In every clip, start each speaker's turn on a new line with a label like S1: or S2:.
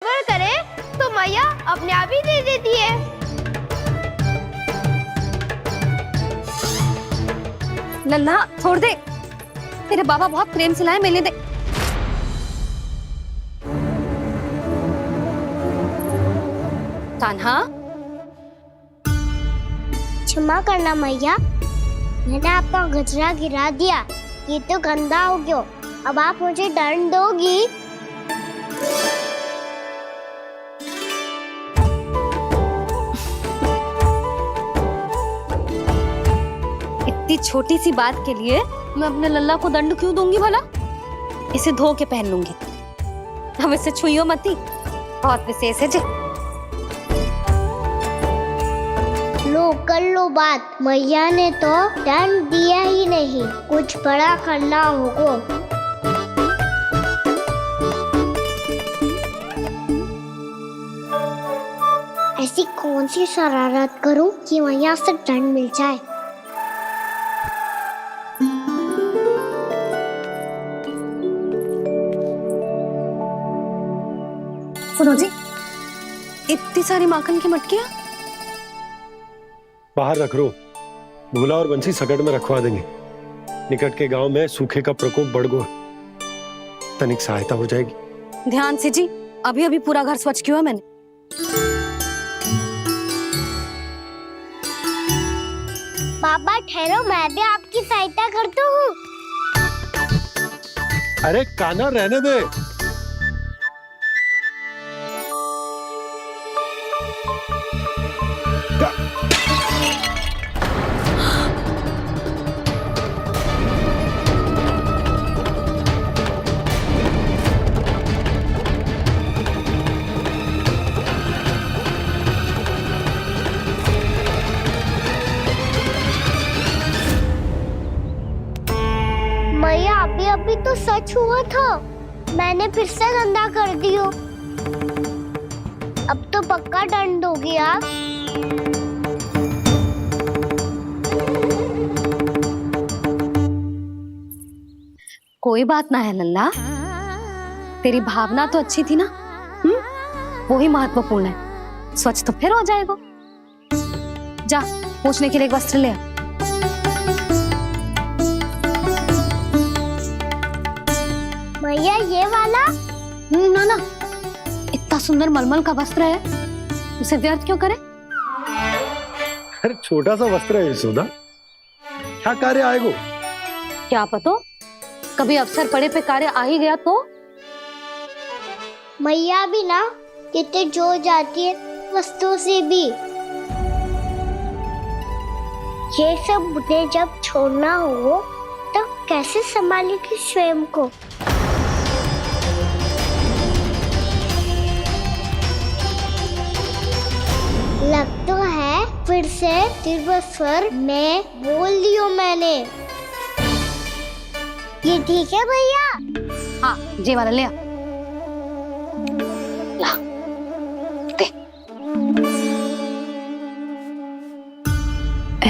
S1: अगर करे तो मैया अपने आप ही दे देती है।
S2: लल्ला छोड़ दे, तेरे बाबा बहुत प्रेम से लाए, मिलने दे। कान्हा,
S3: क्षमा करना मैया, मैंने आपका गजरा गिरा दिया, ये तो गंदा हो गया। अब आप मुझे दंड दोगी?
S2: इतनी छोटी सी बात के लिए मैं अपने लल्ला को दंड क्यों दूंगी भला? इसे धो के पहन लूंगी। अब इसे छुइयो मती, बहुत विशेष है जी।
S3: लो कर लो बात, मैया ने तो दंड दिया ही नहीं, कुछ बड़ा करना होगा। ऐसी कौन सी शरारत करूं कि मैया से दंड मिल जाए?
S2: सुनो जी, इतनी सारी माखन की मटकियां
S4: बाहर रख रो, भूला और बंसी सकट में रखवा देंगे। निकट के गांव में सूखे का प्रकोप बढ़ गया, तनिक सहायता हो जाएगी।
S2: ध्यान से जी, अभी अभी पूरा घर स्वच्छ किया मैंने।
S3: बाबा ठहरो, मैं भी आपकी सहायता करता हूँ।
S4: अरे कान्हा रहने दे।
S3: मैया अभी अभी तो सच हुआ था, मैंने फिर से गंदा कर दियो। अब तो पक्का दंड दोगी आप।
S2: कोई बात ना है लल्ला, तेरी भावना तो अच्छी थी ना, वही महत्वपूर्ण है। स्वच्छ तो फिर हो जाएगा। जा, पूछने के लिए एक वस्त्र ले आ।
S3: भैया ये वाला?
S2: ना ना, इतना सुंदर मलमल का वस्त्र है, उसे व्यर्थ क्यों करे?
S4: अरे छोटा सा वस्त्र है यशोदा, क्या कार्य आएगा?
S2: क्या पता, कभी अवसर पड़े पे कार्य आ ही गया तो?
S3: मैया भी ना कितने जो जाती है वस्तुओं से भी। ये सब मुझे जब छोड़ना हो तो कैसे संभालेगी स्वयं को? लग तो है फिर से तीव्र स्वर में बोल दियो मैंने। ये ठीक है भैया?
S2: हाँ, ये वाला ले आ। ला, दे।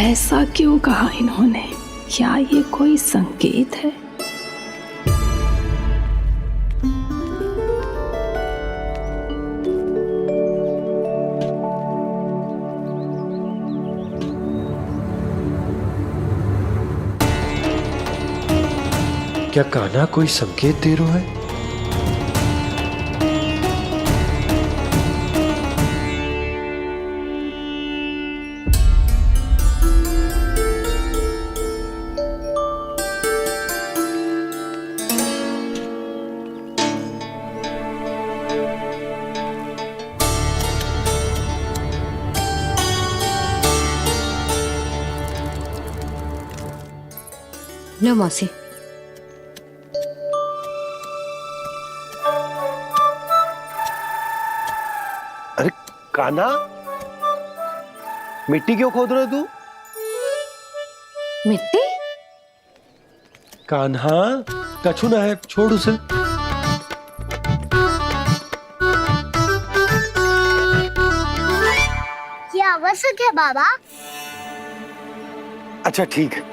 S5: ऐसा क्यों कहा इन्होंने? क्या ये कोई संकेत है?
S4: क्या कान्हा कोई संकेत दे रहा है?
S2: लो मौसी।
S4: अरे कान्हा, मिट्टी क्यों खोद रहे तू?
S2: मिट्टी?
S4: कान्हा, कछु ना है, छोड़ उसे।
S3: ये आवश्यक है बाबा।
S4: अच्छा ठीक है।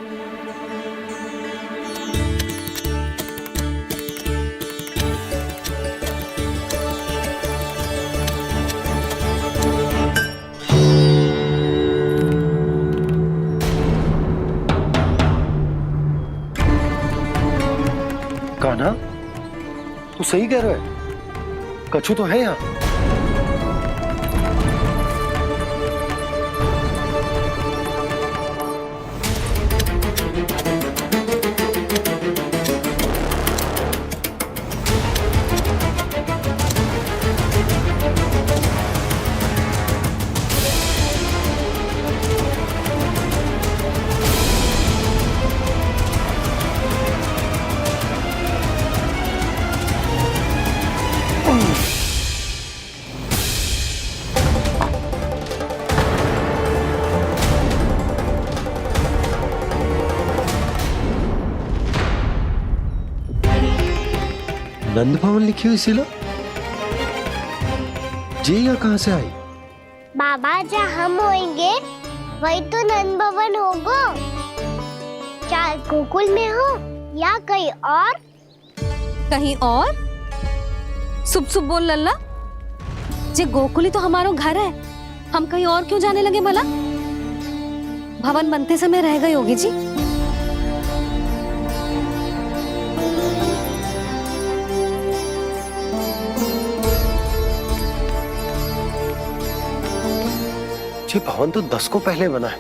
S4: सही कह रहे हो, कछु तो है यहाँ। नंद भवन लिखी हुई सिला, जी यहाँ कहाँ से आई?
S3: बाबा जहाँ हम होंगे वही तो नंद भवन होगा। चाहे गोकुल में हो या कहीं और।
S2: कहीं और? सुब सुब बोल लल्ला, जे गोकुली तो हमारो घर है, हम कहीं और क्यों जाने लगे भला? भवन बनते समय रह गई होगी जी।
S4: ये भवन तो 10 को पहले बना है,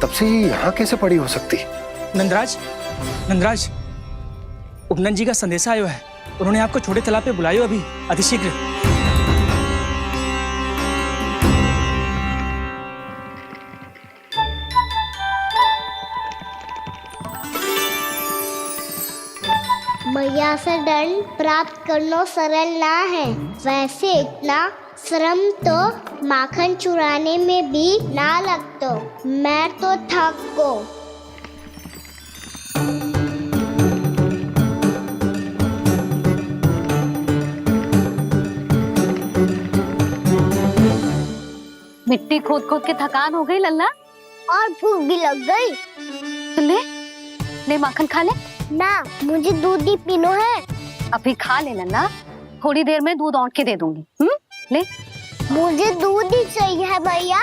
S4: तब से ये यहाँ कैसे पड़ी हो सकती?
S6: नंदराज, नंदराज, उपनंद जी का संदेशा आयो है। उन्होंने आपको छोटे तालाब पे बुलायो अभी, अतिशीघ्र।
S3: मैया से दंड प्राप्त करना सरल ना है। वैसे इतना श्रम तो माखन चुराने में भी ना लगतो। मैं तो थक गो।
S2: मिट्टी खोद खोद के थकान हो गई लल्ला,
S3: और भूख भी लग गई।
S2: तो ले माखन खा ले।
S3: ना, मुझे दूध ही पीनो है।
S2: अभी खा ले लल्ला, थोड़ी देर में दूध औंट के दे दूंगी। ले।
S3: मुझे दूध ही चाहिए है भैया।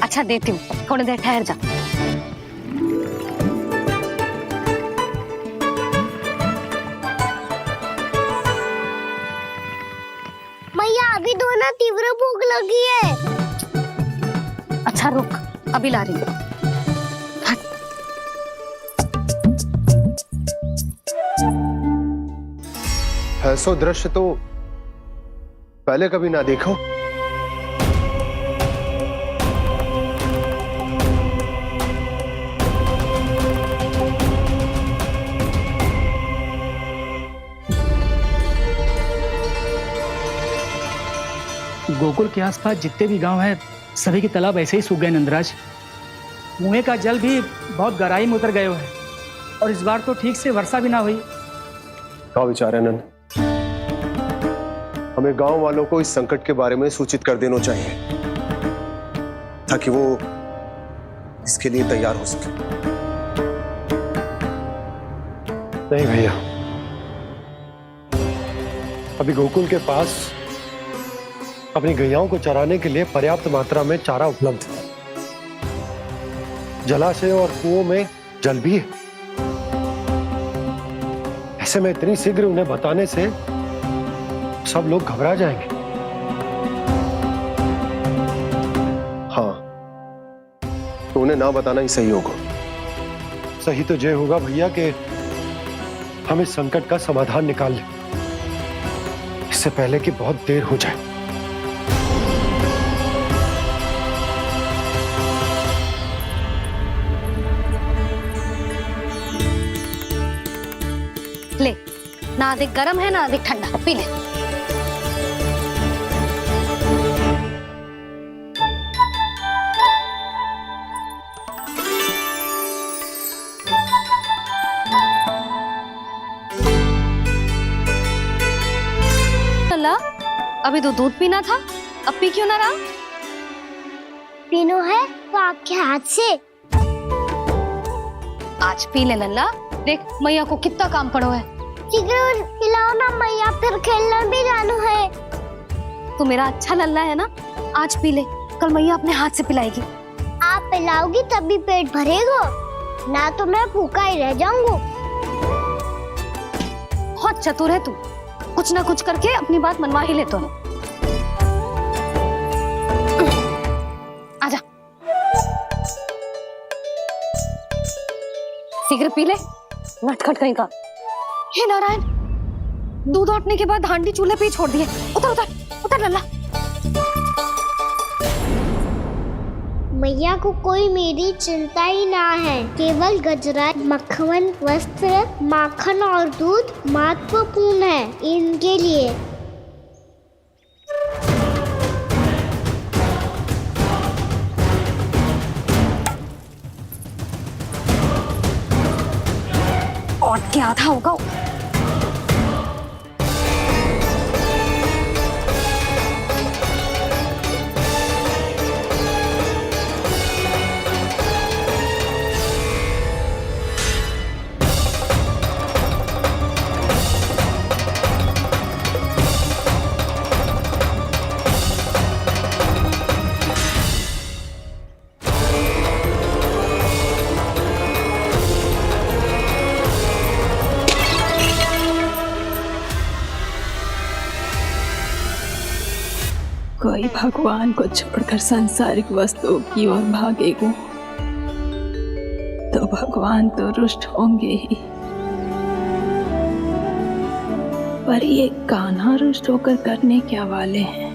S2: अच्छा देती हूँ, थोड़ी देर ठहर जा।
S3: मैया अभी तो ना तीव्र भूख लगी है।
S2: अच्छा रुक, अभी ला रही हूँ।
S4: ऐसा दृश्य तो पहले कभी ना देखो।
S6: गोकुल के आसपास जितने भी गांव हैं, सभी के तालाब ऐसे ही सूख गए नंदराज। कुएं का जल भी बहुत गहराई में उतर गए है, और इस बार तो ठीक से वर्षा भी ना हुई।
S4: क्या विचार है नंद? हमें गांव वालों को इस संकट के बारे में सूचित कर देना चाहिए, ताकि वो इसके लिए तैयार हो सके। नहीं भैया, अभी गोकुल के पास अपनी गैयाओं को चराने के लिए पर्याप्त मात्रा में चारा उपलब्ध है। जलाशय और कुओं में जल भी है। ऐसे में इतनी शीघ्र उन्हें बताने से सब लोग घबरा जाएंगे। हाँ, तो उन्हें ना बताना ही सही होगा। सही तो ये होगा भैया कि हम इस संकट का समाधान निकाल लें, इससे पहले कि बहुत देर हो जाए।
S2: ले, ना अधिक गर्म है ना अधिक ठंडा, पी ले। लल्ला, अभी तो दूध पीना था, अब पी क्यों ना रहा?
S3: पीनो है तो आपके हाथ से।
S2: आज पी ले लल्ला, देख मैया को कितना काम पड़ो है।
S3: शीघ्र खिलाओ ना मैया, फिर खेलना भी जानो है।
S2: तू मेरा अच्छा लल्ला है ना, आज पी ले, कल मैया अपने हाथ से पिलाएगी।
S3: आप पिलाओगी तभी पेट भरेगा, ना तो मैं भूखा ही रह जाऊंगा।
S2: बहुत चतुर है तू, कुछ ना कुछ करके अपनी बात मनवा ही लेता है। आजा, शीघ्र पी ले, नटखट कहीं का। हे नारायण, दूध औटने के बाद हांडी चूल्हे पे ही छोड़ दिए। उतर उतर उतर लल्ला।
S3: मैया को कोई मेरी चिंता ही ना है। केवल गजरा, मक्खन, वस्त्र, माखन और दूध महत्वपूर्ण है इनके लिए।
S2: और क्या आधा होगा।
S5: कोई भगवान को छोड़कर सांसारिक वस्तुओं की ओर भागेगा तो भगवान तो रुष्ट होंगे ही, पर ये कान्हा रुष्ट होकर करने क्या वाले हैं।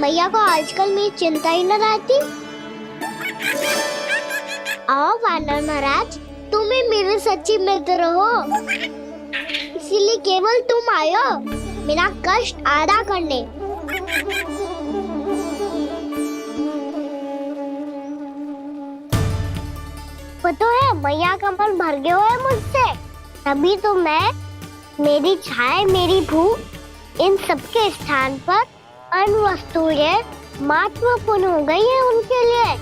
S3: मैया को आजकल मेरी चिंता ही न रहती। आओ वानर महाराज, तुम ही मेरे सच्ची मित्र हो, इसीलिए केवल तुम आयो मेरा कष्ट आधा करने। पता है मैया का मन भर गया है मुझसे, तभी तो मैं, मेरी छाया, मेरी भूख, इन सबके स्थान पर अन्य वस्तुएं महत्वपूर्ण हो गई है उनके लिए।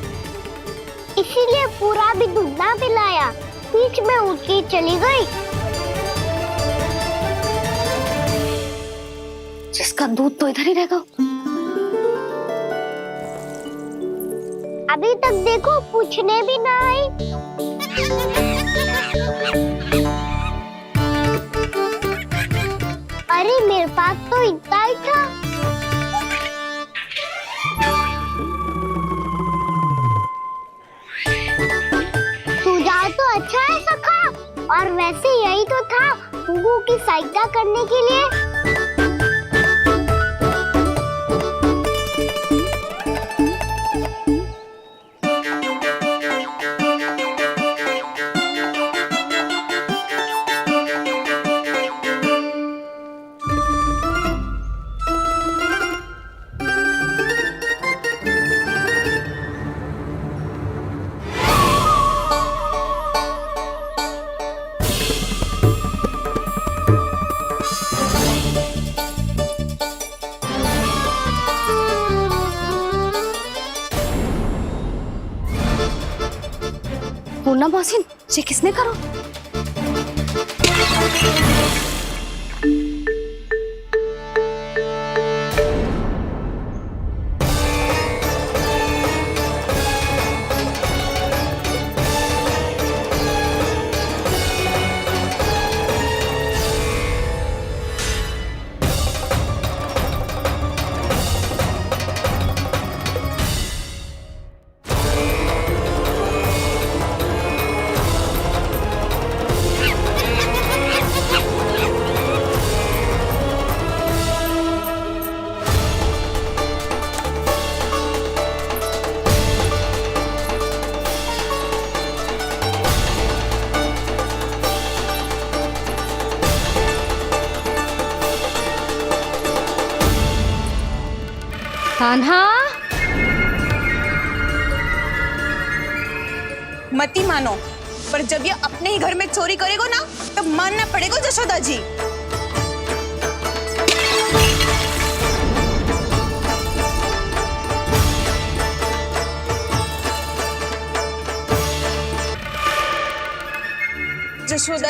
S3: इसीलिए पूरा भी दूध ना पिलाया, बीच में उठ के चली गई।
S2: जिसका दूध तो इधर ही रहेगा।
S3: अभी तक देखो पूछने भी ना आई। अरे मेरे पास तो इतना ही था। सुझाव तो अच्छा है सखा, और वैसे यही तो था गुगू की सहायता करने के लिए।
S2: पूर्णा मौसी, ये किसने करो? कान्हा,
S7: मती मानो, पर जब ये अपने ही घर में चोरी करेगा ना, तब मानना पड़ेगा जशोदा जी।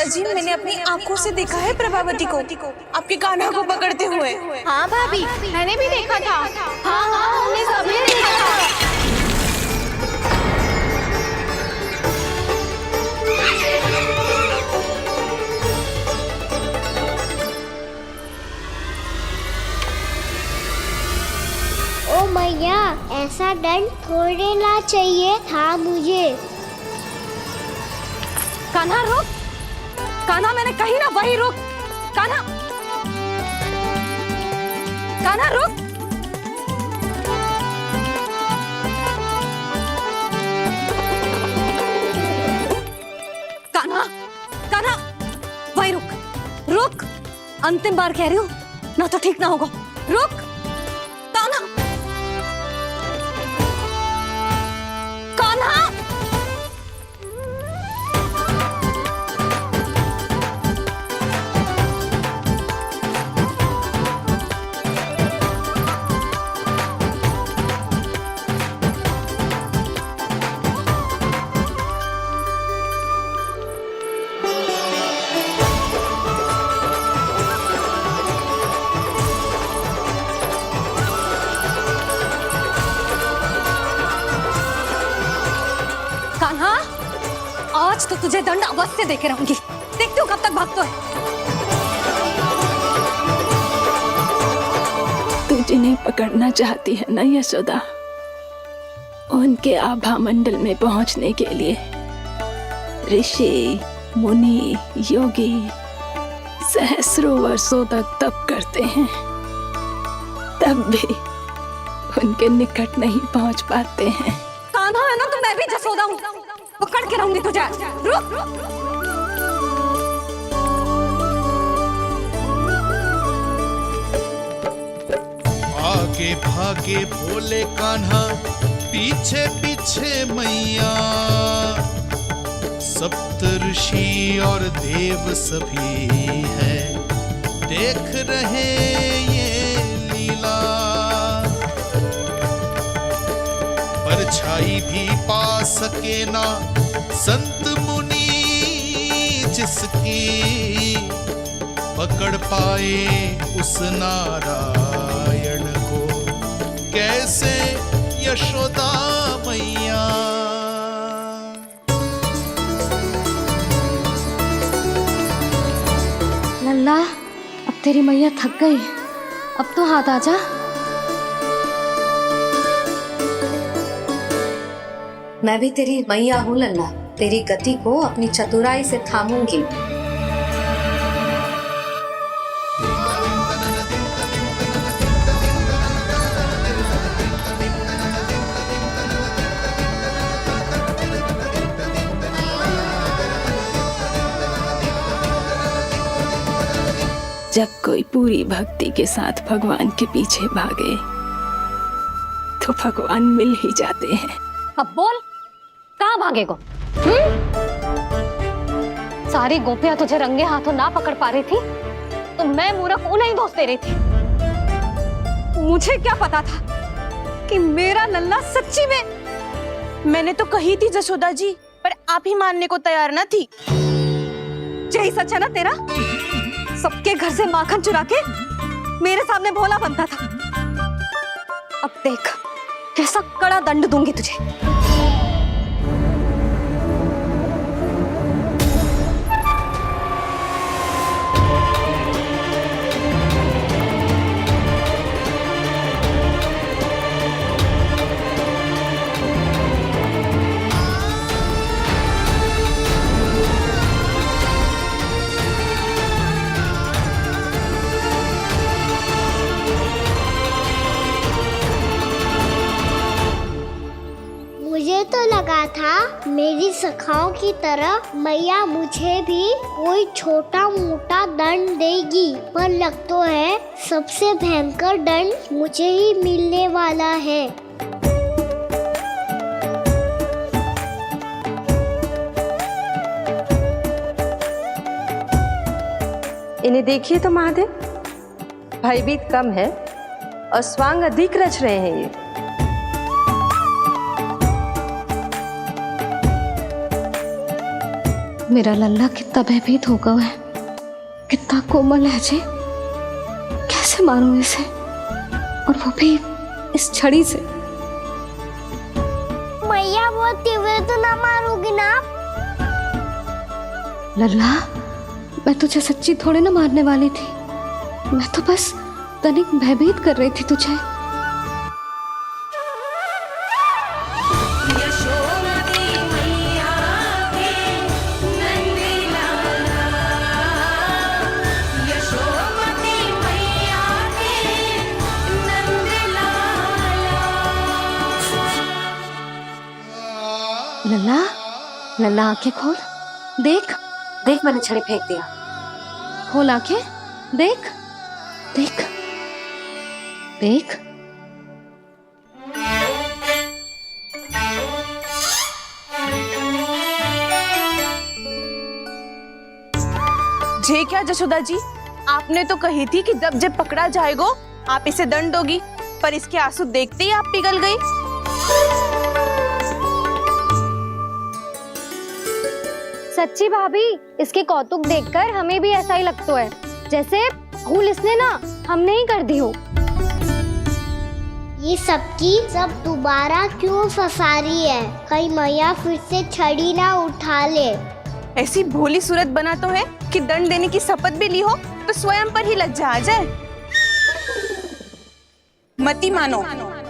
S7: जी, मैंने अपनी आंखों से देखा है प्रभावती को आपके कान्हा को पकड़ते हुए।
S1: हाँ भाभी, मैंने भी देखा था। हाँ हाँ, हमने सबने देखा था।
S3: ओ मैया, ऐसा दंड थोड़ना चाहिए था मुझे।
S2: कान्हा रुक, कान्हा मैंने कही ना वही रुक। कान्हा, कान्हा रुक। कान्हा, कान्हा वही रुक, रुक। अंतिम बार कह रही हूँ, ना तो ठीक ना होगा। रुक कान्हा, कान्हा। कान्हा, आज तो तुझे दंड अवश्य देके रहूंगी। देखती हूँ कब तक भागता है।
S5: तू जिन्हें पकड़ना चाहती है ना यशोदा, उनके आभा मंडल में पहुंचने के लिए ऋषि, मुनि, योगी सहस्रों वर्षों तक तप करते हैं, तब भी उनके निकट नहीं पहुंच पाते हैं।
S2: कान्हा है ना, तो मैं भी जसोदा हूँ, पकड़ के रहूंगी तुझे। रुक।
S8: आगे भागे भोले कान्हा, पीछे पीछे मैया, सप्त ऋषि और देव सभी है देख रहे ये लीला। परछाई भी पा सके ना संत मुनि जिसकी, पकड़ पाए उस नारायण को कैसे यशोदा मैया।
S2: लल्ला, अब तेरी मैया थक गई, अब तो हाथ आजा। मैं भी तेरी मैया हूँ लल्ला, तेरी गति को अपनी चतुराई से थामूंगी।
S5: जब कोई पूरी भक्ति के साथ भगवान के पीछे भागे तो भगवान मिल ही जाते हैं।
S2: अब बोल, कहाँ भागेगो? सारी गोपियां तुझे रंगे हाथों ना पकड़ पा रही थी, तो मैं मूर्ख उन्हें ही दोष दे रही थी। मुझे क्या पता था कि मेरा लल्ला सच्ची में।
S7: मैंने तो कही थी जसोदा जी, पर आप ही मानने को तैयार न थी।
S2: यही सच है ना तेरा? सबके घर से माखन चुरा के मेरे सामने भोला बनता था। अब देख कैसा कड़ा दंड दूंगी तुझे।
S3: मुझे तो लगा था मेरी सखाओं की तरह मैया मुझे भी कोई छोटा मोटा दंड देगी, पर लग तो है सबसे भयंकर दंड मुझे ही मिलने वाला है।
S9: इन्हें देखिए तो महादेव, भयभीत कम है और स्वांग अधिक रच रहे हैं ये।
S2: मेरा लल्ला कितना भयभीत हो गया है, कितना कोमल है जी। कैसे मारूं इसे, और वो भी इस छड़ी से।
S3: मैया बहुत तीव्र तो ना मारोगी ना?
S2: लल्ला, मैं तुझे सच्ची थोड़े ना मारने वाली थी, मैं तो बस तनिक भयभीत कर रही थी तुझे। लल्ला, लल्ला आंखें खोल, देख देख मैंने छड़ी फेंक दिया। खोल आंखें, देख देख देख।
S7: जे क्या जशोदा जी, आपने तो कही थी कि जब जब पकड़ा जाएगा आप इसे दंड दोगी, पर इसके आंसू देखते ही आप पिघल गई।
S1: सच्ची भाभी, इसके कौतुक देखकर हमें भी ऐसा ही लगता है जैसे भूल इसने ना हमने ही कर दी हो।
S3: ये सबकी सब दोबारा क्यों फंसा रही है? कहीं मैया फिर से छड़ी ना उठा ले।
S7: ऐसी भोली सूरत बना तो है कि दंड देने की शपथ भी ली हो तो स्वयं पर ही लज्जा आ जाए। मती मानो,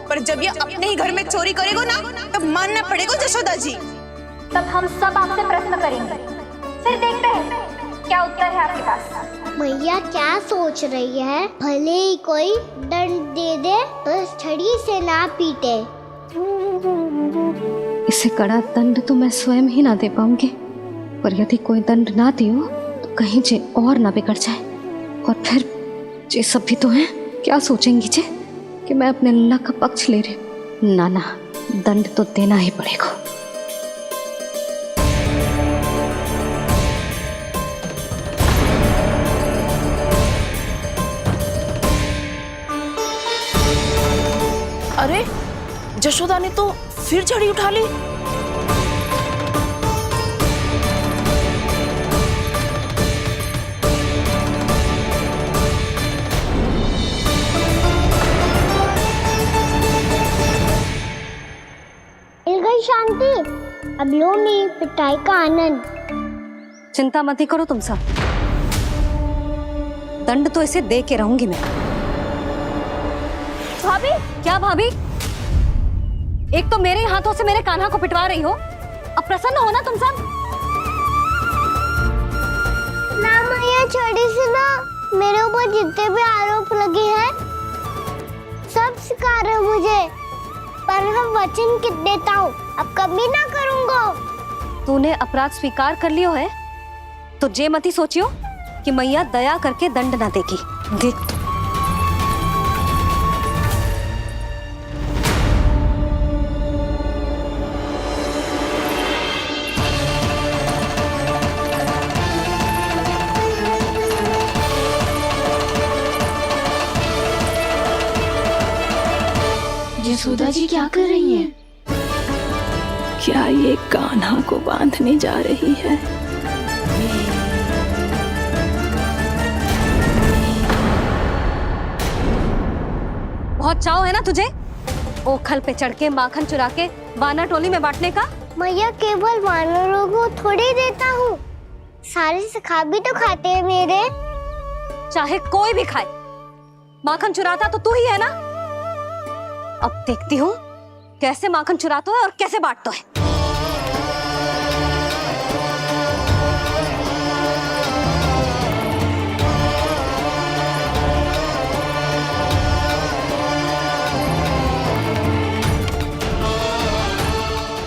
S7: पर जब ये अपने ही घर में चोरी करेगा ना तब मानना पड़ेगा जशोदा जी।
S1: तब हम सब आपसे प्रश्न करेंगे, फिर देखते हैं क्या उत्तर है आपके पास।
S3: मैया क्या सोच रही है? भले ही कोई दंड दे दे, बस छड़ी से ना पीटे।
S2: इसे कड़ा दंड तो मैं स्वयं ही ना दे पाऊंगी, पर यदि कोई दंड ना दियो तो कहीं जे और ना बिगड़ जाए, और फिर जे सब भी तो हैं, क्या सोचेंगी जे कि मैं अपने लल्ला का पक्ष ले रही। ना ना, दंड तो देना ही पड़ेगा।
S7: अरे जशोदा ने तो फिर छड़ी उठा ली।
S3: मिल गई शांति, अब लो मेरी पिटाई का आनंद।
S2: चिंता मत ही करो तुम सब, दंड तो इसे दे के रहूंगी मैं। भाभी, क्या भाभी? एक तो मेरे हाथों से मेरे कान्हा को पिटवा रही हो, अब प्रसन्न हो ना तुम सब?
S3: ना मैया, छड़ी से ना मेरे ऊपर जितने भी आरोप लगे हैं सब स्वीकार है मुझे, पर मैं वचन कित देता हूँ, अब कभी ना करूँगा।
S2: तूने अपराध स्वीकार कर लियो है तो जे मती सोचियो कि मैया दया करके दंड ना देगी। देख
S5: यशोदा जी क्या कर रही हैं? क्या ये कान्हा को बांधने जा रही है?
S2: बहुत चाव है ना तुझे ओखल पे चढ़ के माखन चुरा के वानर टोली में बांटने का?
S3: मैया, केवल वानरों को थोड़ी देता हूँ, सारे सखा भी तो खाते हैं मेरे।
S2: चाहे कोई भी खाए, माखन चुराता तो तू ही है ना। अब देखती हूँ कैसे माखन चुराता है और कैसे बांटता है।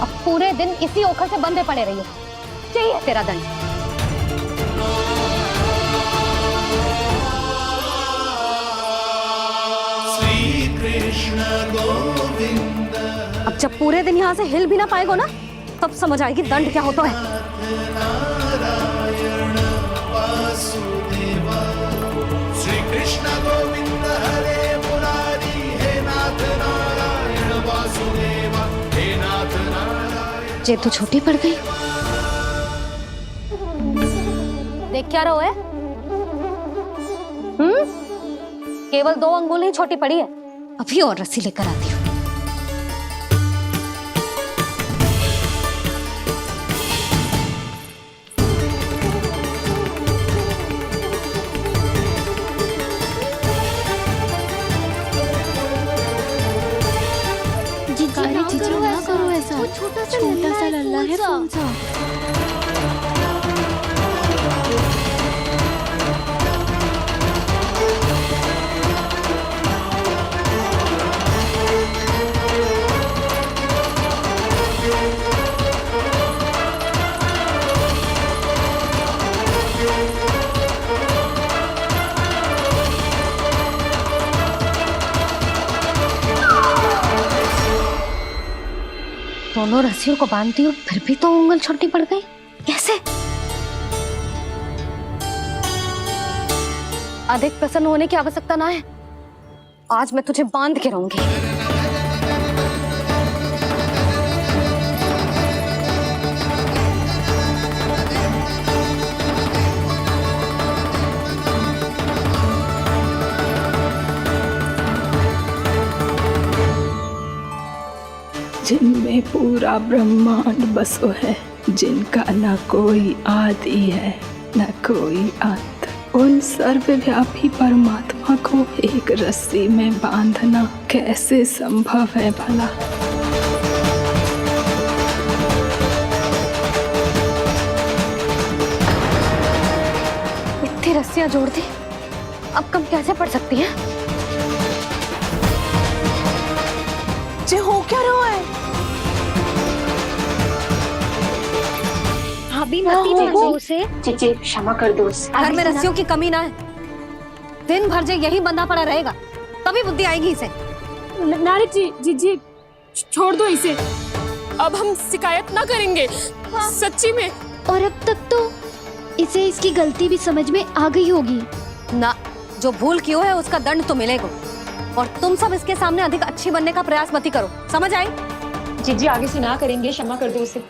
S2: अब पूरे दिन इसी ओखल से बंधे पड़े रहिए, चाहिए तेरा दंड। अब जब पूरे दिन यहाँ से हिल भी ना पाएगो ना, तब समझ आएगी दंड क्या होता है।
S8: श्री कृष्ण गोविंद हरे मुरारी, हे नाथ नारायण वासुदेवा, हे नाथ नारायण।
S2: जे तू छोटी पड़ गई, देख क्या रहो है? केवल 2 अंगुल ही छोटी पड़ी है। अभी और रस्सी लेकर आती हूँ।
S1: छोटा सा लल्ला है कौन सा?
S2: दोनों रस्सियों को बांधती हूँ फिर भी तो उंगल छोटी पड़ गई। कैसे? अधिक प्रसन्न होने की आवश्यकता ना है। आज मैं तुझे बांध के रहूंगी।
S5: जिनमें पूरा ब्रह्मांड बसो है, जिनका न कोई आदि है न कोई अंत, उन सर्वव्यापी परमात्मा को एक रस्सी में बांधना कैसे संभव है भला?
S2: इतनी रस्सियां जोड़ दी, अब कम कैसे पड़ सकती हैं?
S7: जे हो क्या रहा है?
S1: भाभी मती मानो उसे।
S10: चीची क्षमा कर दो उसे।
S2: घर में रस्सियों की कमी ना है। दिन भर जो यही बंधा पड़ा रहेगा तभी बुद्धि आएगी इसे।
S10: नारी जी छोड़ दो इसे। अब हम शिकायत ना करेंगे। सच्ची में।
S1: और अब तक तो इसे इसकी गलती भी समझ में आ गई होगी
S2: ना। जो भूल की है उसका दंड तो मिलेगा। और तुम सब इसके सामने अधिक अच्छी बनने का प्रयास मत करो, समझ आई?
S10: जी आगे से ना करेंगे, क्षमा कर दो उसे।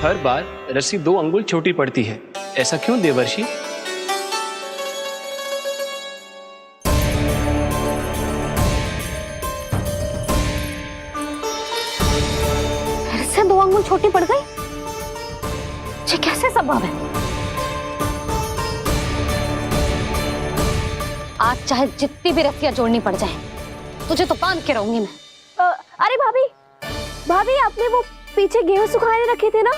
S11: हर बार रस्सी 2 अंगुल छोटी पड़ती है, ऐसा क्यों देवर्षि?
S2: फिर से 2 अंगुल छोटी पड़ गई? ये कैसे संभव है? आज चाहे जितनी भी रस्सियां जोड़नी पड़ जाए, तुझे तो बांध के रहूंगी मैं।
S1: अरे भाभी आपने वो पीछे गेहूं सुखाने रखे थे ना,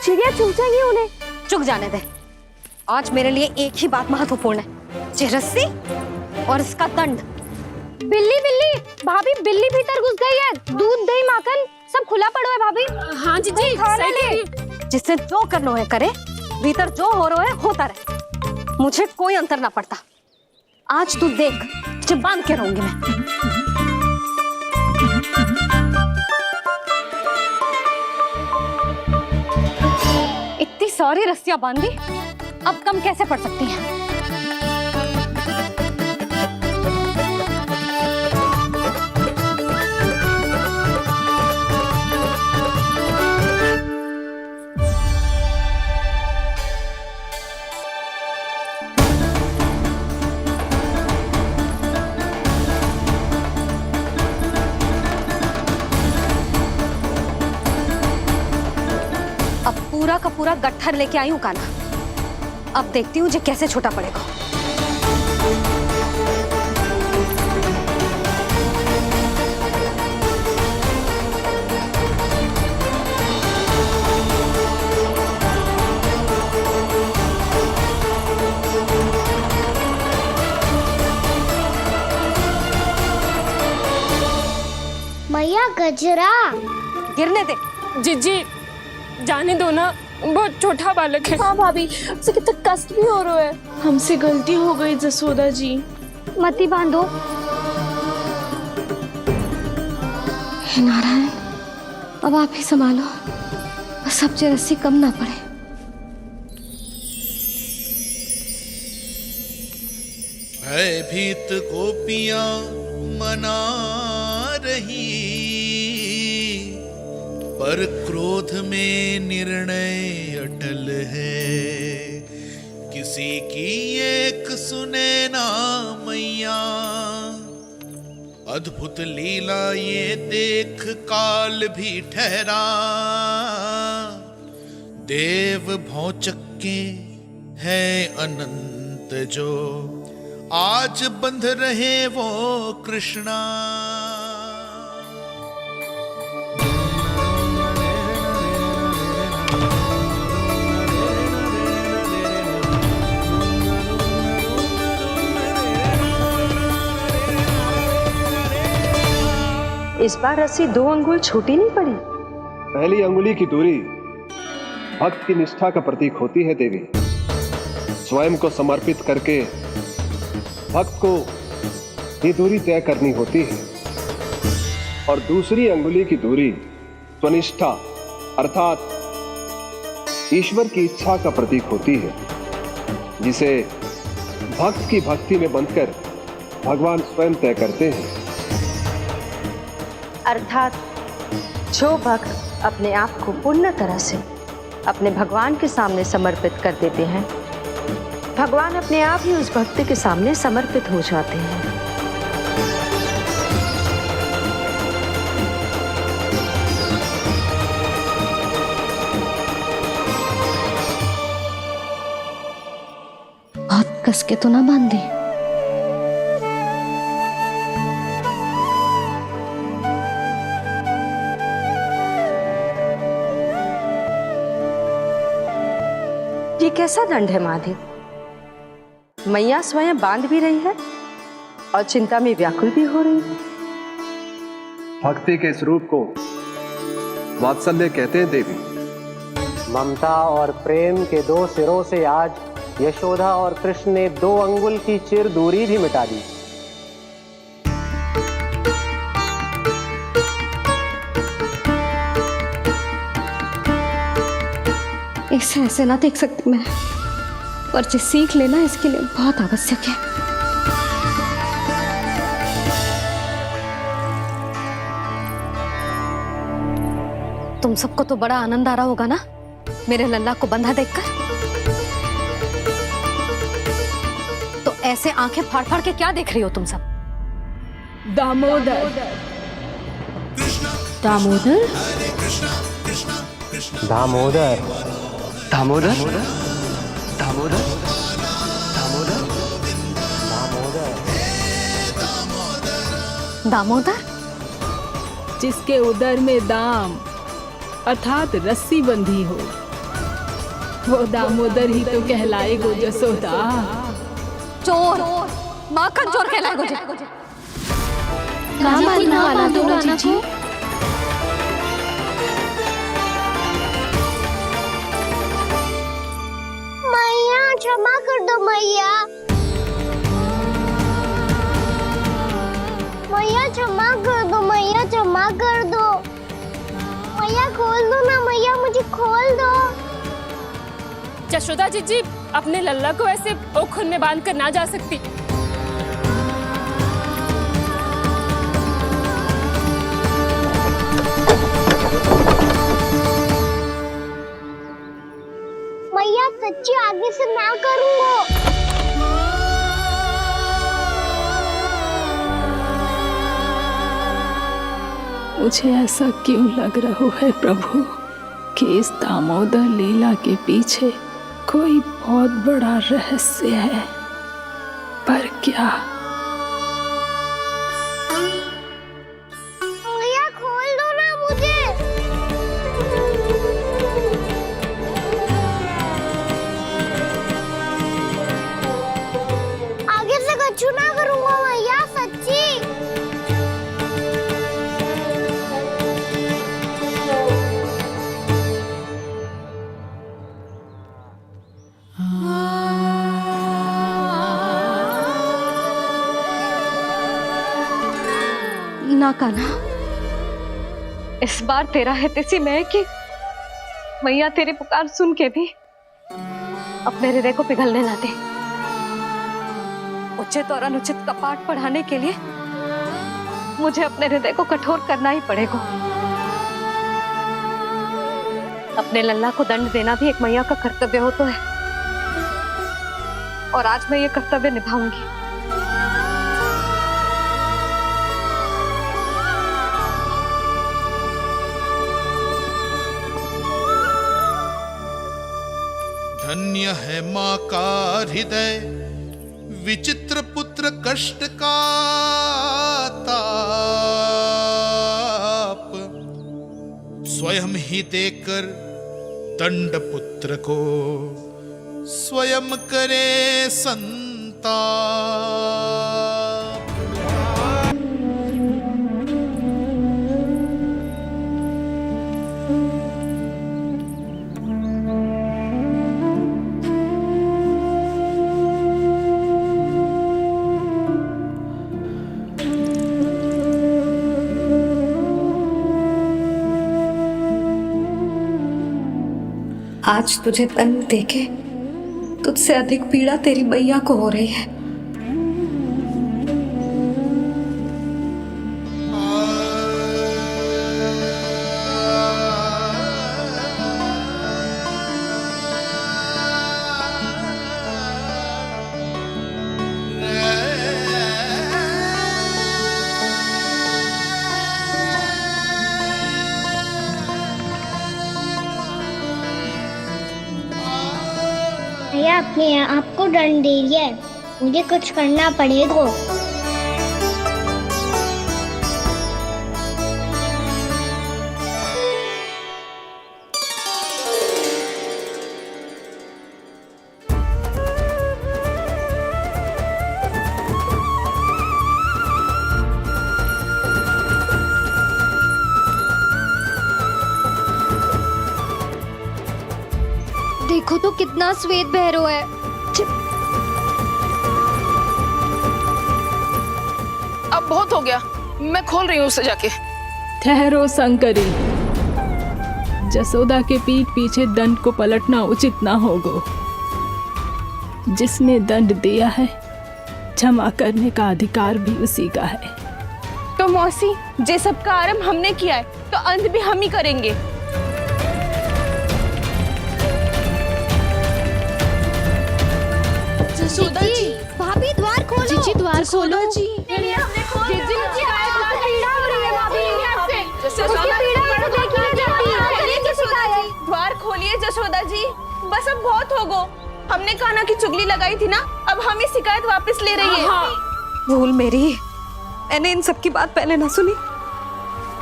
S1: चिड़िया चुग जाएंगी उन्हें।
S2: चुक जाने दे। आज मेरे लिए एक ही बात महत्वपूर्ण है, ये रस्सी और इसका दंड।
S1: बिल्ली भाभी, बिल्ली भीतर घुस गई है। दूध दही माखन सब खुला पड़ा है भाभी।
S10: हाँ जी सही कह रही है।
S2: जिससे जो करना है करे, भीतर जो हो रहा है होता रहे, मुझे कोई अंतर ना पड़ता। आज तू देख, तुझे बांध के रहूंगी मैं। इतनी सारी रस्सियां बांधी, अब कम कैसे पड़ सकती हैं? अब पूरा का पूरा गट्ठर लेके आई हूं काना। अब देखती हूँ ये कैसे छोटा पड़ेगा।
S3: मैया गजरा
S2: गिरने दे।
S10: जी जाने दो ना, बहुत छोटा बालक है।
S7: हाँ भाभी, उसे कितना कष्ट भी हो रहा है। हमसे गलती हो गई जसोदा जी।
S1: मती बांधो।
S2: हे नारायण, अब आप ही संभालो, बस अब ये रस्सी कम ना पड़े।
S8: भयभीत गोपियां मना रही, पर क्रोध में निर्णय अटल है, किसी की एक सुने ना मैया। अद्भुत लीला ये देख काल भी ठहरा, देव भौचक्के है अनंत जो, आज बंध रहे वो कृष्णा।
S9: इस बार रस्सी 2 अंगुल छोटी नहीं पड़ी।
S4: पहली अंगुली की दूरी भक्त की निष्ठा का प्रतीक होती है देवी। स्वयं को समर्पित करके भक्त को ये दूरी तय करनी होती है, और दूसरी अंगुली की दूरी स्वनिष्ठा अर्थात ईश्वर की इच्छा का प्रतीक होती है, जिसे भक्त की भक्ति में बंधकर भगवान स्वयं तय करते हैं।
S9: अर्थात जो भक्त अपने आप को पूर्ण तरह से अपने भगवान के सामने समर्पित कर देते हैं, भगवान अपने आप ही उस भक्त के सामने समर्पित हो जाते हैं।
S2: बहुत कस के तो ना बांधी।
S9: ये कैसा दंड है महादेव? मैया स्वयं बांध भी रही है और चिंता में व्याकुल भी हो रही है।
S4: भक्ति के इस रूप को वात्सल्य कहते हैं देवी।
S12: ममता और प्रेम के 2 सिरों से आज यशोदा और कृष्ण ने 2 अंगुल की चिर दूरी भी मिटा दी।
S2: इसे ऐसे ना देख सकती मैं, पर जो सीख लेना इसके लिए बहुत आवश्यक है। तुम सबको तो बड़ा आनंद आ रहा होगा ना मेरे लल्ला को बंधा देखकर। तो ऐसे आंखें फाड़ फाड़ के क्या देख रही हो तुम सब?
S10: दामोदर
S2: दामोदर
S12: दामोदर
S11: दामोदर दामोदर
S2: दामोदर
S5: जिसके उदर में दाम अर्थात रस्सी बंधी हो, वो दामोदर ही तो कहलाएगो जसोदा।
S2: चोर, माखन चोर कहलाएगो जी।
S1: ना दोनों जी।
S3: मैया क्षमा कर दो मैया। मैया क्षमा कर दो, मैया क्षमा कर दो। मैया खोल दो ना मैया, मुझे खोल दो।
S10: यशोदा जी अपने लल्ला को ऐसे ओखुन में बांध कर ना जा सकती।
S3: मैया सच्ची आगे से ना करूंगा।
S5: मुझे ऐसा क्यों लग रहा है प्रभु कि इस दामोदर लीला के पीछे कोई बहुत बड़ा रहस्य है, पर क्या?
S3: मैया खोल दो ना मुझे। आगे से कछु ना करूंगा मैया, सच्ची।
S2: ना कान्हा, इस बार तेरा है तिसी में कि मैया तेरी पुकार सुन के भी अपने हृदय को पिघलने ना दे। उचित और अनुचित का पाठ पढ़ाने के लिए मुझे अपने हृदय को कठोर करना ही पड़ेगा। अपने लल्ला को दंड देना भी एक मैया का कर्तव्य हो तो है, और आज मैं ये कर्तव्य निभाऊंगी।
S8: धन्य है माँ का हृदय, विचित्र पुत्र कष्ट का ताप, स्वयं ही देकर दंड पुत्र को स्वयं करे संताप।
S2: आज तुझे दंड देके तुझसे अधिक पीड़ा तेरी मैया को हो रही है।
S3: भैया अपने आप को दंड दे दिया है, मुझे कुछ करना पड़ेगा।
S1: देखो तो कितना श्वेत भैरव है।
S7: अब बहुत हो गया, मैं खोल रही हूँ उसे जाके।
S5: ठहरो शंकरी, जसोदा के पीठ पीछे दंड को पलटना उचित ना होगा। जिसने दंड दिया है क्षमा करने का अधिकार भी उसी का है।
S7: तो मौसी, जे सब का आरंभ हमने किया है तो अंत भी हम ही करेंगे।
S1: जसोदा जी, भाभी द्वार खोलो। जीजी द्वार खोलो जी।
S7: द्वार खोलिए जसोदा जी, बस अब बहुत हो गो। हमने कान्हा की चुगली लगाई थी ना, अब हम ये शिकायत वापस ले रही है।
S2: भूल मेरी, मैंने इन सब की बात पहले ना सुनी,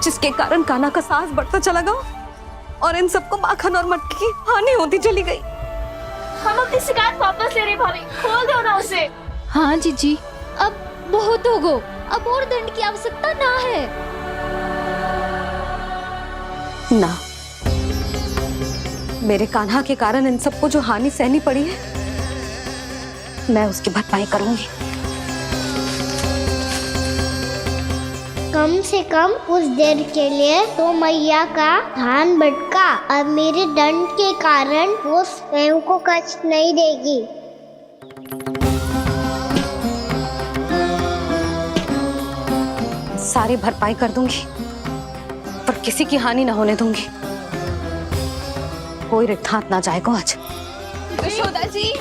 S2: जिसके कारण कान्हा का साहस बढ़ता चला गया और इन सबको माखन और मटकी की हानि होती चली गई।
S10: हम अपनी शिकायत वापस ले रहे भाभी, खोल दो ना उसे।
S1: हाँ जीजी, अब बहुत हो गो, अब और दंड की आवश्यकता ना है।
S2: ना, मेरे कान्हा के कारण इन सबको जो हानि सहनी पड़ी है, मैं उसकी भरपाई करूंगी।
S3: कम से कम उस देर के लिए तो मैया का ध्यान भटका, अब मेरे दंड के कारण वो स्वयं को कष्ट नहीं देगी।
S2: सारी भरपाई कर दूंगी, पर किसी की हानि ना होने दूंगी। कोई रिक्त हाथ ना जाएगा आज।
S7: जसोदा जी,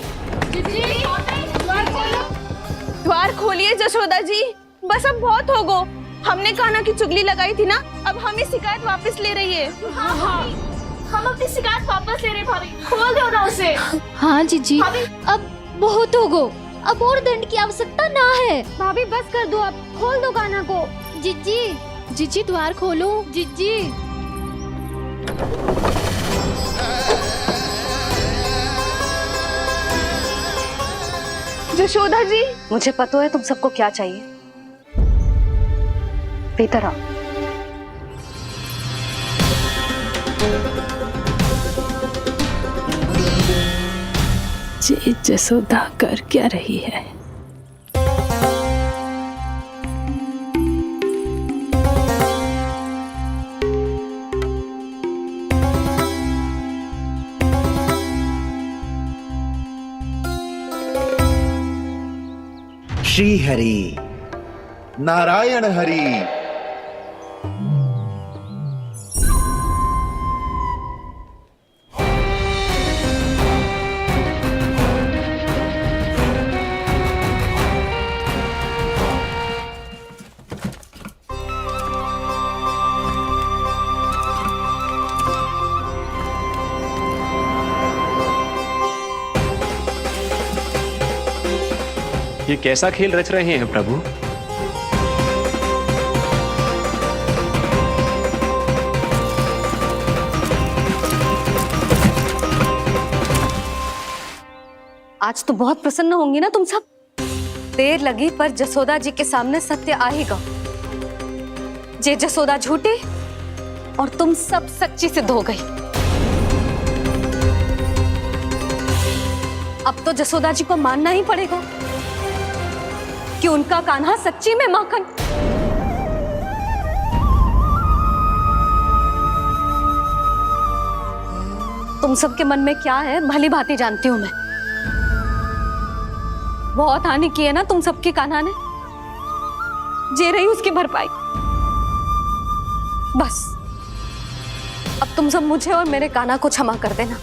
S7: द्वार खोलिए जसोदा जी, बस अब बहुत हो गो। हमने कान्हा की चुगली लगाई थी ना, अब हम ये शिकायत वापस ले रही है।
S10: हम अपनी शिकायत वापस ले रहे भाभी, खोल दो ना उसे।
S1: हाँ जीजी, अब बहुत हो गो, अब और दंड की आवश्यकता ना है। भाभी बस कर दो, अब खोल दो कान्हा को। जीजी, जीजी द्वार खोलो। जीजी,
S7: जसोदा जी,
S2: मुझे पता है तुम सबको क्या चाहिए। भीतर आओ।
S5: जे जसोदा कर क्या रही है?
S13: श्री हरि, नारायण हरि।
S11: ये कैसा खेल रच रहे हैं प्रभु?
S2: आज तो बहुत प्रसन्न होंगी ना तुम सब। देर लगी पर जसोदा जी के सामने सत्य आएगा। जे जसोदा झूठी और तुम सब सच्ची सिद्ध हो गई। अब तो जसोदा जी को मानना ही पड़ेगा कि उनका कान्हा सच्ची में माखन। तुम सबके मन में क्या है भली भांति जानती हूं मैं। बहुत हानि की है ना तुम सबकी कान्हा ने, जे रही उसकी भरपाई। बस अब तुम सब मुझे और मेरे कान्हा को क्षमा कर देना।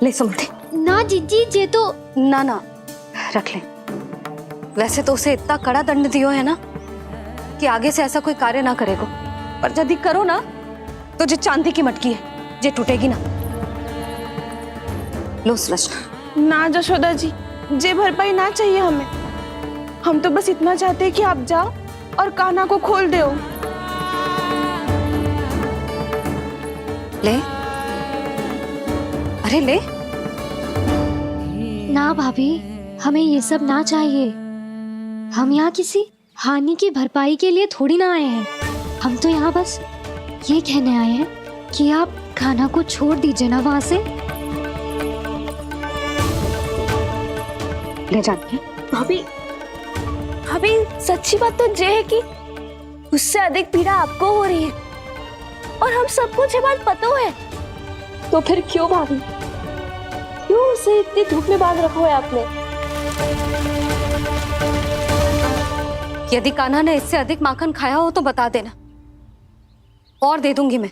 S2: ले सुमति।
S1: ना जीजी, जे तो
S2: ना रख ले। वैसे तो उसे इतना कड़ा दंड दियो है ना कि आगे से ऐसा कोई कार्य ना करेगा, पर यदि करो ना तो जो चांदी की मटकी है जे टूटेगी ना। लो सुरक्षा।
S7: ना जशोदा जी, जे भरपाई ना चाहिए हमें। हम तो बस इतना चाहते हैं कि आप जाओ और कान्हा को खोल दो।
S2: ले, अरे ले।
S1: ना भाभी, हमें ये सब ना चाहिए। हम यहाँ किसी हानि की भरपाई के लिए थोड़ी ना आए हैं। हम तो यहाँ बस ये कहने आए हैं कि आप कान्हा को छोड़ दीजिए ना वहां से।
S2: ले जाती है।
S7: भाभी, भाभी सच्ची बात तो ये है कि उससे अधिक पीड़ा आपको हो रही है और हम सबको ये बात पता है।
S10: तो फिर क्यों भाभी, क्यों उसे इतनी धूप में बांध रखा है आपने?
S2: यदि कान्हा ने इससे अधिक माखन खाया हो तो बता देना, और दे दूंगी मैं।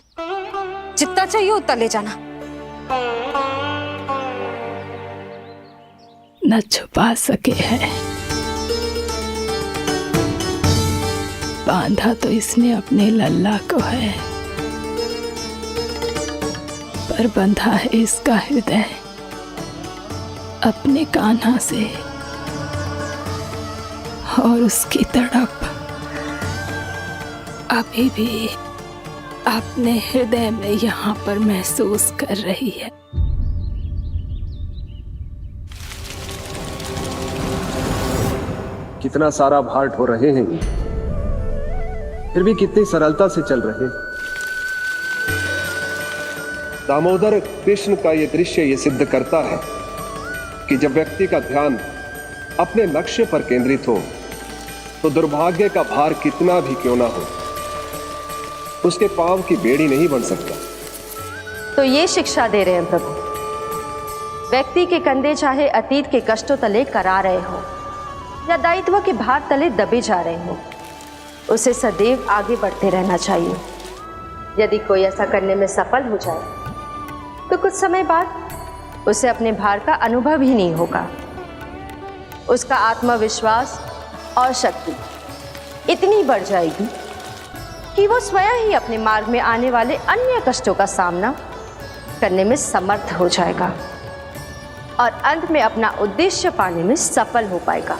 S2: जितना चाहिए उतना ले जाना।
S5: न छुपा सके है, बांधा तो इसने अपने लल्ला को है, पर बंधा है इसका हृदय अपने कान्हा से। और उसकी तड़प अभी भी अपने हृदय में यहाँ पर महसूस कर रही है।
S4: कितना सारा भार ढो रहे हैं, फिर भी कितनी सरलता से चल रहे हैं। दामोदर कृष्ण का यह दृश्य ये सिद्ध करता है कि जब व्यक्ति का ध्यान अपने लक्ष्य पर केंद्रित हो तो दुर्भाग्य का भार कितना भी क्यों ना हो, उसके पांव की बेड़ी नहीं बन सकता।
S9: तो ये शिक्षा दे रहे हैं प्रभु। व्यक्ति के कंधे चाहे अतीत के कष्टों तले करा रहे हो या दायित्व के भार तले दबे जा रहे हो, उसे सदैव आगे बढ़ते रहना चाहिए। यदि कोई ऐसा करने में सफल हो जाए तो कुछ समय बाद उसे अपने भार का अनुभव ही नहीं होगा। उसका आत्मविश्वास और शक्ति इतनी बढ़ जाएगी कि वो स्वयं ही अपने मार्ग में आने वाले अन्य कष्टों का सामना करने में समर्थ हो जाएगा और अंत में अपना उद्देश्य पाने में सफल हो पाएगा।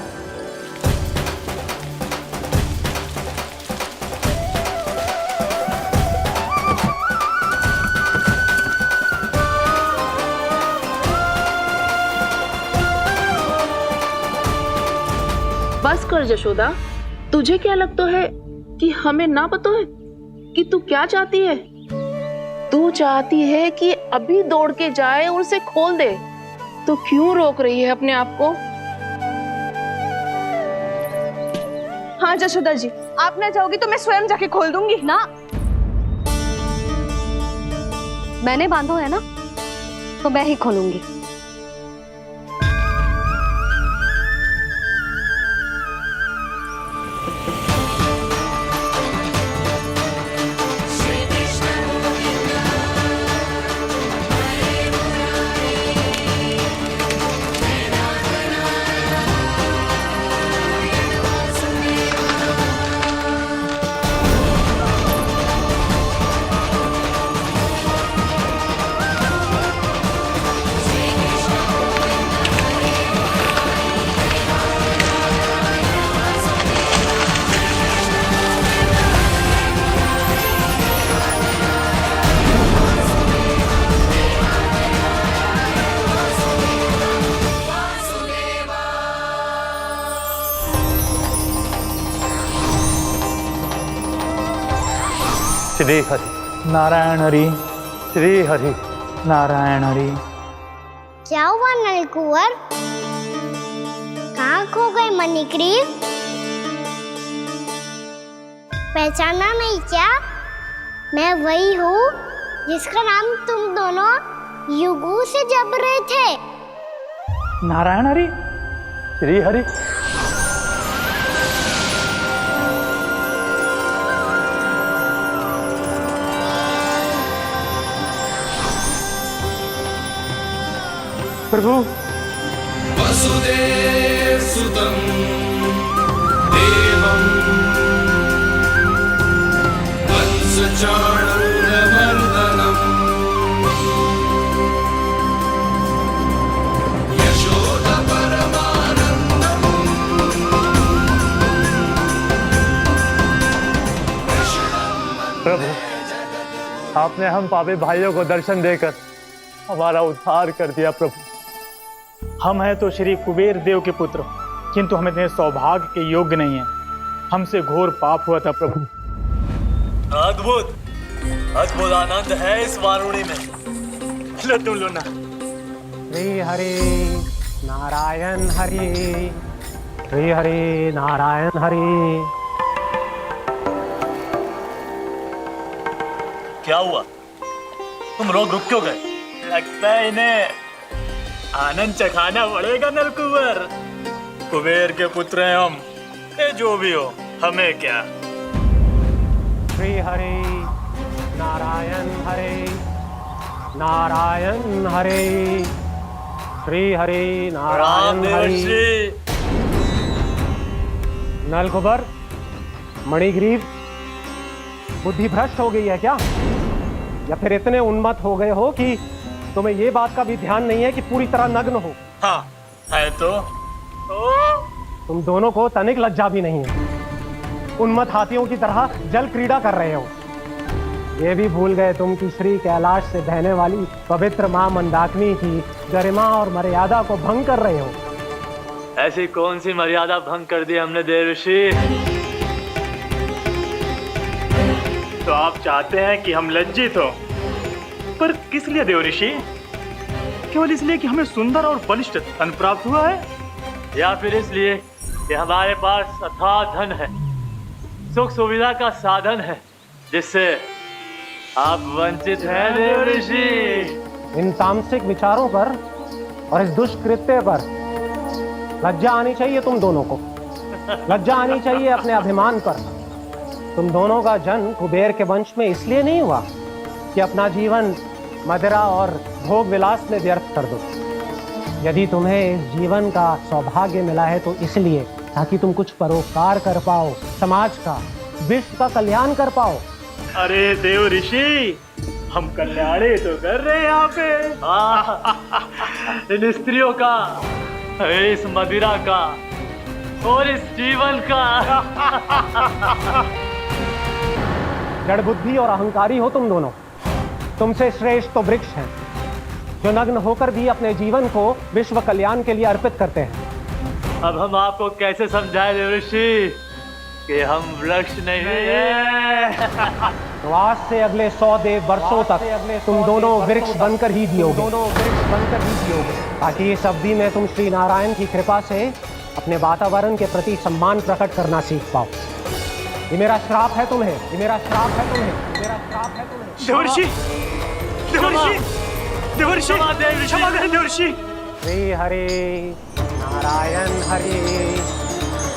S7: बस कर जशोदा, तुझे क्या लगता है कि हमें ना पता है कि तू क्या चाहती है? तू चाहती है कि अभी दौड़ के जाए और उसे खोल दे, तो क्यों रोक रही है अपने आप को? हाँ जशोदा जी, आप ना जाओगी तो मैं स्वयं जाके खोल दूंगी।
S2: ना, मैंने बांधो है ना, तो मैं ही खोलूंगी।
S12: श्री हरि
S6: नारायण हरि,
S12: श्री हरि
S6: नारायण हरि।
S3: क्या हुआ नलकुंवर? कहाँ खो गए मणिग्रीव? पहचाना नहीं क्या? मैं वही हूँ जिसका नाम तुम दोनों युगों से जप रहे थे।
S6: नारायण हरि,
S12: श्री हरि।
S6: प्रभु
S8: वसुदेव सुतं देवं वंशचाणूरमर्दनम् यशोदा परमानन्दम्
S12: प्रभु, आपने हम पापी भाइयों को दर्शन देकर हमारा उद्धार कर दिया। प्रभु,
S6: हम हैं तो श्री कुबेर देव के पुत्र, किंतु हम इतने सौभाग्य के योग्य नहीं हैं। हमसे घोर पाप हुआ था प्रभु।
S14: अद्भुत अद्भुत आनंद है इस वारुणी में। लो तुम लो ना।
S12: श्री हरि नारायण हरि, श्री हरि नारायण हरि।
S14: क्या हुआ? तुम लोग रुक क्यों गए? लगता है इन्हें आनंद चखाना पड़ेगा नलकुंवर। कुबेर के पुत्र हैं हम, ये जो भी हो हमें क्या।
S12: श्री हरि नारायण हरि, नारायण हरि, श्री हरि नारायण हरि। नलकुबर, मणिग्रीव, बुद्धि भ्रष्ट हो गई है क्या? या फिर इतने उन्मत्त हो गए हो कि तुम्हें ये बात का भी ध्यान नहीं है कि पूरी तरह नग्न हो?
S14: हाँ है तो
S12: तुम दोनों को तनिक लज्जा भी नहीं है। उन्मत्त हाथियों की तरह जल क्रीड़ा कर रहे हो। ये भी भूल गए तुम कि श्री कैलाश से बहने वाली पवित्र मां मंदाकिनी की गरिमा और मर्यादा को भंग कर रहे हो।
S14: ऐसी कौन सी मर्यादा भंग कर दी हमने देवर्षि?
S6: तो आप चाहते हैं कि हम लज्जित हो, पर किस लिए देवऋषि? केवल इसलिए कि हमें सुंदर और बलिष्ठ धन प्राप्त हुआ है,
S14: या फिर इसलिए कि हमारे पास अथाह धन है, सुख सुविधा का साधन है, जिससे आप वंचित हैं देवर्षि?
S12: इन तामसिक विचारों पर और इस दुष्कृत्य पर लज्जा आनी चाहिए तुम दोनों को। लज्जा आनी चाहिए अपने अभिमान पर। तुम दोनों का जन्म कुबेर के वंश में इसलिए नहीं हुआ कि अपना जीवन मदिरा और भोग विलास में व्यर्थ कर दो। यदि तुम्हें इस जीवन का सौभाग्य मिला है तो इसलिए ताकि तुम कुछ परोपकार कर पाओ, समाज का, विश्व का कल्याण कर पाओ।
S6: अरे देवऋषि, हम कल्याणी तो कर रहे हैं यहाँ पे।
S14: इन स्त्रियों का, इस मदिरा का और इस जीवन का।
S12: जड़ बुद्धि और अहंकारी हो तुम दोनों। तुमसे श्रेष्ठ तो वृक्ष हैं, जो नग्न होकर भी अपने जीवन को विश्व कल्याण के लिए अर्पित करते हैं।
S14: अब हम आपको कैसे समझाएं देवर्षि कि हम वृक्ष नहीं हैं?
S12: तो आज से अगले 100 देव वर्षों तक तुम दोनों वृक्ष बनकर ही जियोगे, ताकि इस अवधि में तुम श्री नारायण की कृपा से अपने वातावरण के प्रति सम्मान प्रकट करना सीख पाओ। ये मेरा श्राप है तुम्हें, ये मेरा श्राप है तुम्हें, मेरा श्राप है तुम्हें।
S6: देवर्षि, देवर्षि, देवर्षि, क्षमा करें देवर्षि।
S12: श्री हरि नारायण हरि,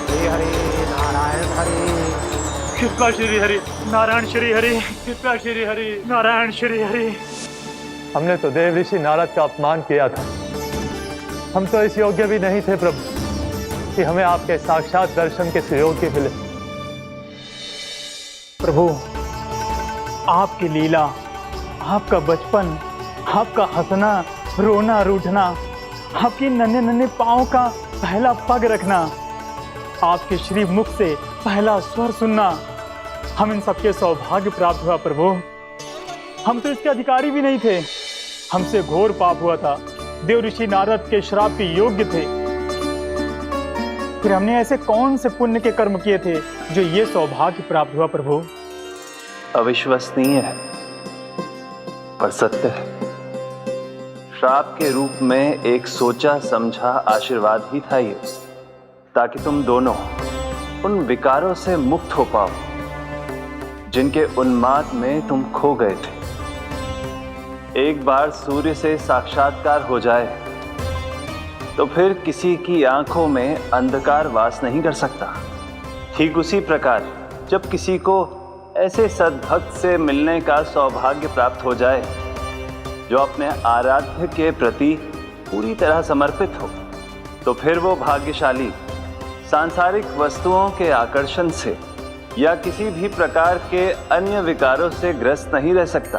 S12: श्री हरि नारायण हरि।
S6: कृपा श्री हरि नारायण, श्री हरि कृपा, श्री हरि नारायण, श्री हरि।
S12: हमने तो देव ऋषि नारद का अपमान किया था। हम तो इस योग्य भी नहीं थे प्रभु कि हमें आपके साक्षात दर्शन के सुयोग्य मिले।
S6: प्रभु, आपकी लीला, आपका बचपन, आपका हंसना, रोना, रूठना, आपकी नन्हे नन्हे पाँव का पहला पग रखना, आपके श्री मुख से पहला स्वर सुनना, हम इन सबके सौभाग्य प्राप्त हुआ प्रभु। हम तो इसके अधिकारी भी नहीं थे। हमसे घोर पाप हुआ था, देव ऋषि नारद के श्राप के योग्य थे। फिर हमने ऐसे कौन से पुण्य के कर्म किए थे जो ये सौभाग्य प्राप्त हुआ प्रभु?
S15: अविश्वसनीय है पर सत्य है। श्राप के रूप में एक सोचा समझा आशीर्वाद ही था ये, ताकि तुम दोनों उन विकारों से मुक्त हो पाओ जिनके उन्माद में तुम खो गए थे। एक बार सूर्य से साक्षात्कार हो जाए तो फिर किसी की आंखों में अंधकार वास नहीं कर सकता। ठीक उसी प्रकार जब किसी को ऐसे सद्भक्त से मिलने का सौभाग्य प्राप्त हो जाए जो अपने आराध्य के प्रति पूरी तरह समर्पित हो, तो फिर वो भाग्यशाली सांसारिक वस्तुओं के आकर्षण से या किसी भी प्रकार के अन्य विकारों से ग्रस्त नहीं रह सकता।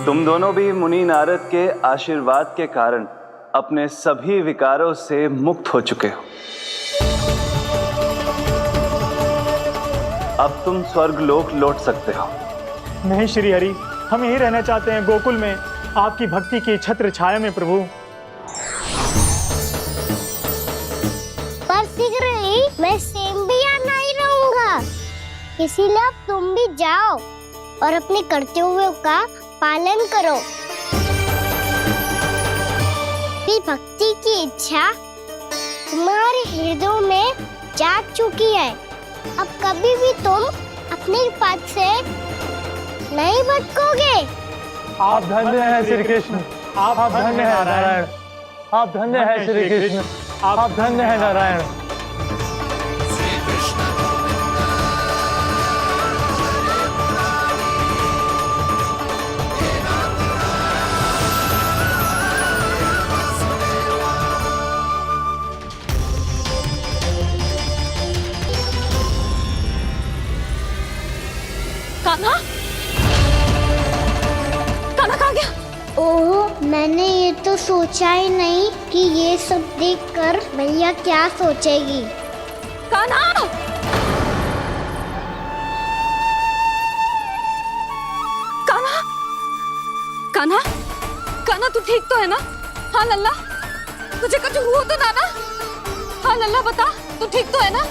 S15: तुम दोनों भी मुनि नारद के आशीर्वाद के कारण अपने सभी विकारों से मुक्त हो चुके हो। अब तुम स्वर्गलोक लौट सकते हो।
S6: नहीं श्री हरि, हम यही रहना चाहते हैं गोकुल में, आपकी भक्ति की छत्र छाया में प्रभु।
S3: पर शीघ्र ही मैं सेम्बिया नहीं रहूंगा, इसीलिए अब तुम भी जाओ और अपने कर्तव्यों का पालन करो। भी भक्ति की इच्छा तुम्हारे हृदय में जाग चुकी है। अब कभी भी तुम अपने पद से नहीं भटकोगे।
S12: आप धन्य हैं श्री कृष्ण, आप धन्य हैं नारायण, आप धन्य हैं श्री कृष्ण, आप धन्य हैं नारायण।
S10: कान्हा, कान्हा कहाँ गया?
S3: ओह, मैंने ये तो सोचा ही नहीं कि ये सब देखकर भैया क्या सोचेगी।
S10: कान्हा! कान्हा! कान्हा! कान्हा तू ठीक तो है ना? हाँ लल्ला, तुझे कुछ हुआ तो ना? हाँ लल्ला बता, तू ठीक तो है ना?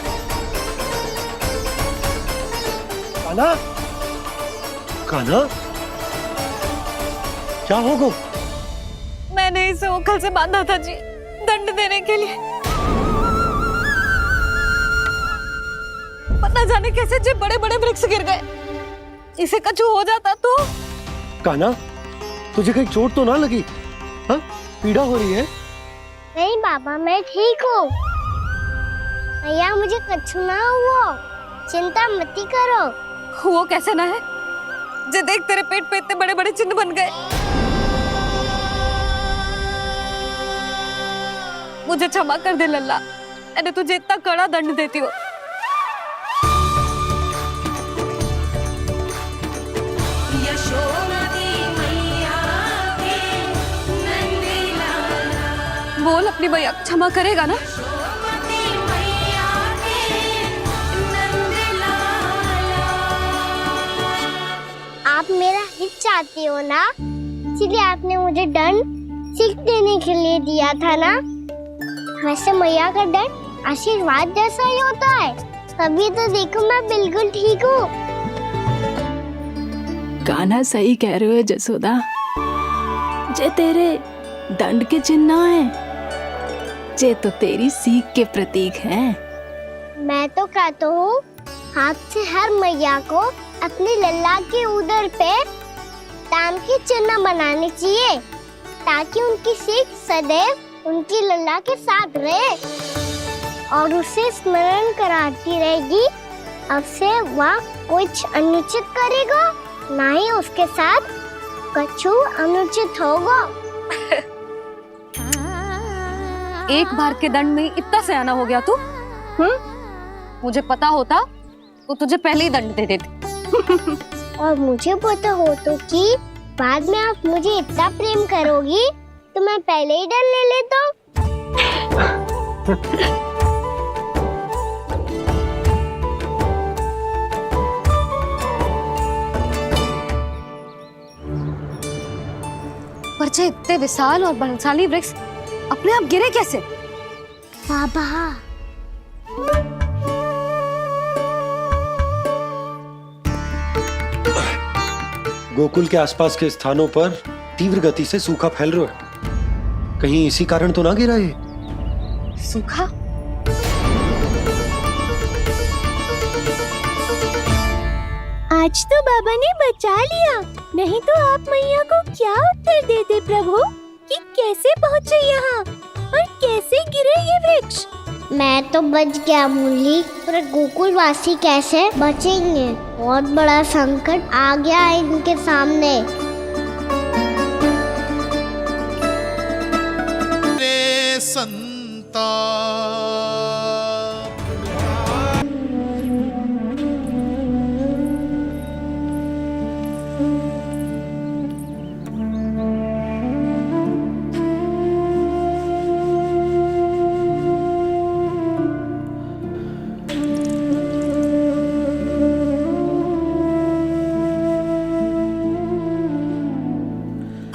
S4: कान्हा, कान्हा, क्या होगा?
S10: मैंने इसे ओखल से बांधा था जी, दंड देने के लिए। पता जाने कैसे जे बड़े बड़े वृक्ष गिर गए। इसे कुछ हो जाता तो?
S4: कान्हा, तुझे कहीं चोट तो ना लगी? हाँ, पीड़ा हो रही है?
S3: नहीं बाबा, मैं ठीक हूँ। भैया मुझे कुछ ना हुआ, चिंता मत करो।
S10: वो कैसे ना है? जे देख तेरे पेट पे इतने बड़े बड़े चिन्ह बन गए। मुझे क्षमा कर दे लल्ला, मैंने तुझे इतना कड़ा दंड देती हूँ। बोल अपनी भैया क्षमा करेगा ना?
S3: आप मेरा हित चाहते हो ना, इसलिए आपने मुझे दंड सीख देने के लिए दिया था ना। वैसे मैया का दंड आशीर्वाद जैसा ही होता है। तभी तो देखो मैं बिल्कुल ठीक हूँ।
S5: कान्हा सही कह रहे हो जसोदा, जे तेरे दंड के चिन्ह है, जे तो तेरी सीख के प्रतीक हैं।
S3: मैं तो कहता हूँ हाथ से हर मैया को अपने लल्ला के उदर पे ताम के चिन्ह बनाने चाहिए, ताकि उनकी सीख सदैव उनकी लल्ला के साथ रहे और उसे स्मरण कराती रहेगी। अब से वह कुछ अनुचित करेगा, ना ही उसके साथ कछु अनुचित होगा।
S2: एक बार के दंड में इतना सयाना हो गया तू? मुझे पता होता तो तुझे पहले ही दंड दे देती।
S3: और मुझे पता हो तो कि बाद में आप मुझे इतना प्रेम करोगी तो मैं पहले ही दंड ले लेता हूँ।
S2: पर जे इतने विशाल और बलशाली वृक्ष अपने आप गिरे कैसे?
S3: बाबा,
S4: गोकुल के आसपास के स्थानों पर तीव्र गति से सूखा फैल रहा है। कहीं इसी कारण तो ना गिरा ये?
S2: सूखा?
S3: आज तो बाबा ने बचा लिया, नहीं तो आप मैया को क्या उत्तर देते प्रभु कि कैसे पहुँचे यहाँ और कैसे गिरे ये वृक्ष। मैं तो बच गया मुरली, पर गोकुल वासी कैसे बचेंगे? बहुत बड़ा संकट आ गया है इनके सामने।
S8: संता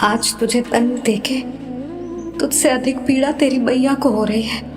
S10: आज तुझे तन देके तुझसे अधिक पीड़ा तेरी मैया को हो रही है।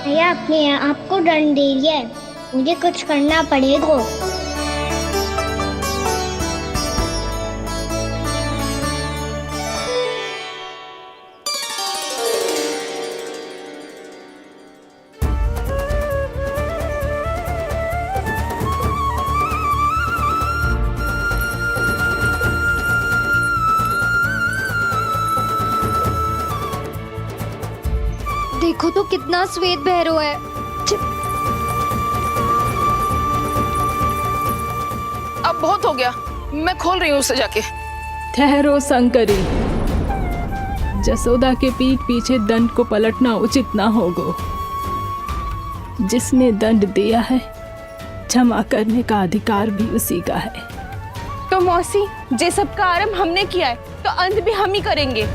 S3: भैया अपने आपको दंड दे दिया है, मुझे कुछ करना पड़ेगा।
S1: देखो तो कितना श्वेत भैरव है।
S7: अब बहुत हो गया, मैं खोल रही हूँ उसे जाके।
S5: ठहरो शंकरी, जसोदा के पीठ पीछे दंड को पलटना उचित ना होगा। जिसने दंड दिया है क्षमा करने का अधिकार भी उसी का है।
S10: तो मौसी, जे सब का आरंभ हमने किया है तो अंत भी हम ही करेंगे।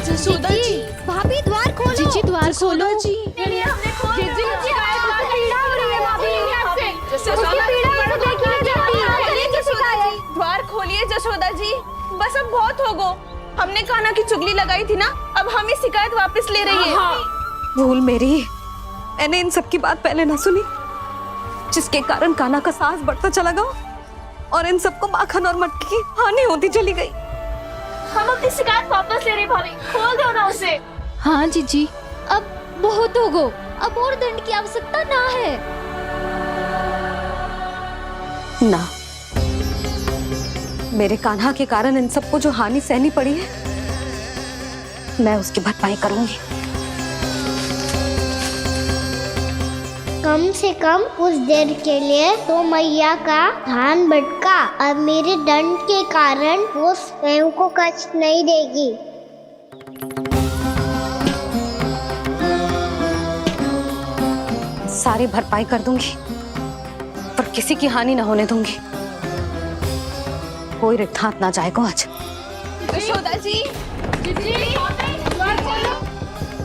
S1: जसोदा जी, भाभी द्वार खोलो। जीजी द्वार खोलो। जी
S10: द्वार खोलिए जसोदा जी, बस अब बहुत हो गो। हमने कान्हा की चुगली लगाई थी ना, अब हम ही शिकायत वापस ले रही है। भूल मेरी, मैंने इन सब की बात पहले ना सुनी, जिसके कारण कान्हा का साहस बढ़ता चला गया और इन सबको माखन और मटकी की हानि होती चली गई।
S3: हम अपनी शिकायत वापस ले रहे भाभी, खोल दो ना उसे।
S1: हाँ जीजी, अब बहुत हो गो, अब और दंड की आवश्यकता ना है।
S2: ना, मेरे कान्हा के कारण इन सबको जो हानि सहनी पड़ी है, मैं उसकी भरपाई करूंगी।
S3: कम से कम कुछ देर के लिए तो मैया का ध्यान भटका और मेरे दंड के कारण वो स्वयं को कष्ट नहीं देगी।
S2: सारी भरपाई कर दूंगी, पर किसी की हानि न होने दूंगी। कोई रिक्त हाथ ना जाएगा आज।
S10: जशोदा जी,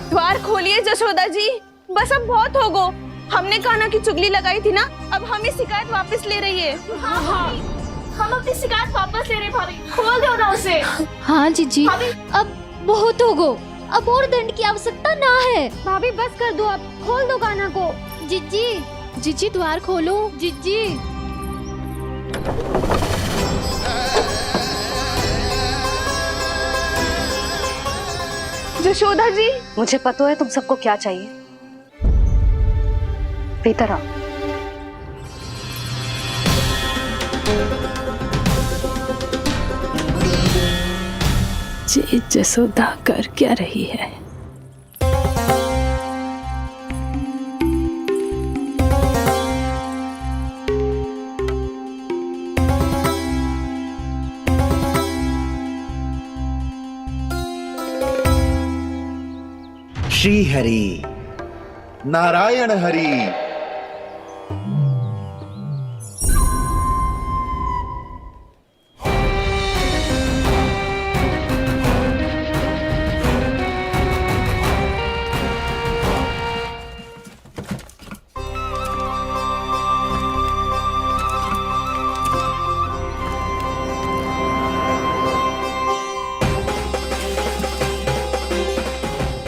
S10: द्वार खोलिए जशोदा जी, बस अब बहुत हो गो। हमने कान्हा की चुगली लगाई थी ना, अब हम ही शिकायत वापस ले रही है।
S3: हम अपनी शिकायत वापस ले रहे भाभी, खोल दो ना उसे।
S1: हाँ जीजी, अब बहुत हो गो, अब और दंड की आवश्यकता ना है।
S3: भाभी बस कर दो, अब खोल दो कान्हा को।
S1: जीजी, जीजी द्वार खोलो। जीजी
S10: जशोदा जी,
S2: मुझे पता है तुम सबको क्या चाहिए। भीतर आओ।
S5: जी जसोदा कर क्या रही है?
S13: श्री हरि, नारायण हरि।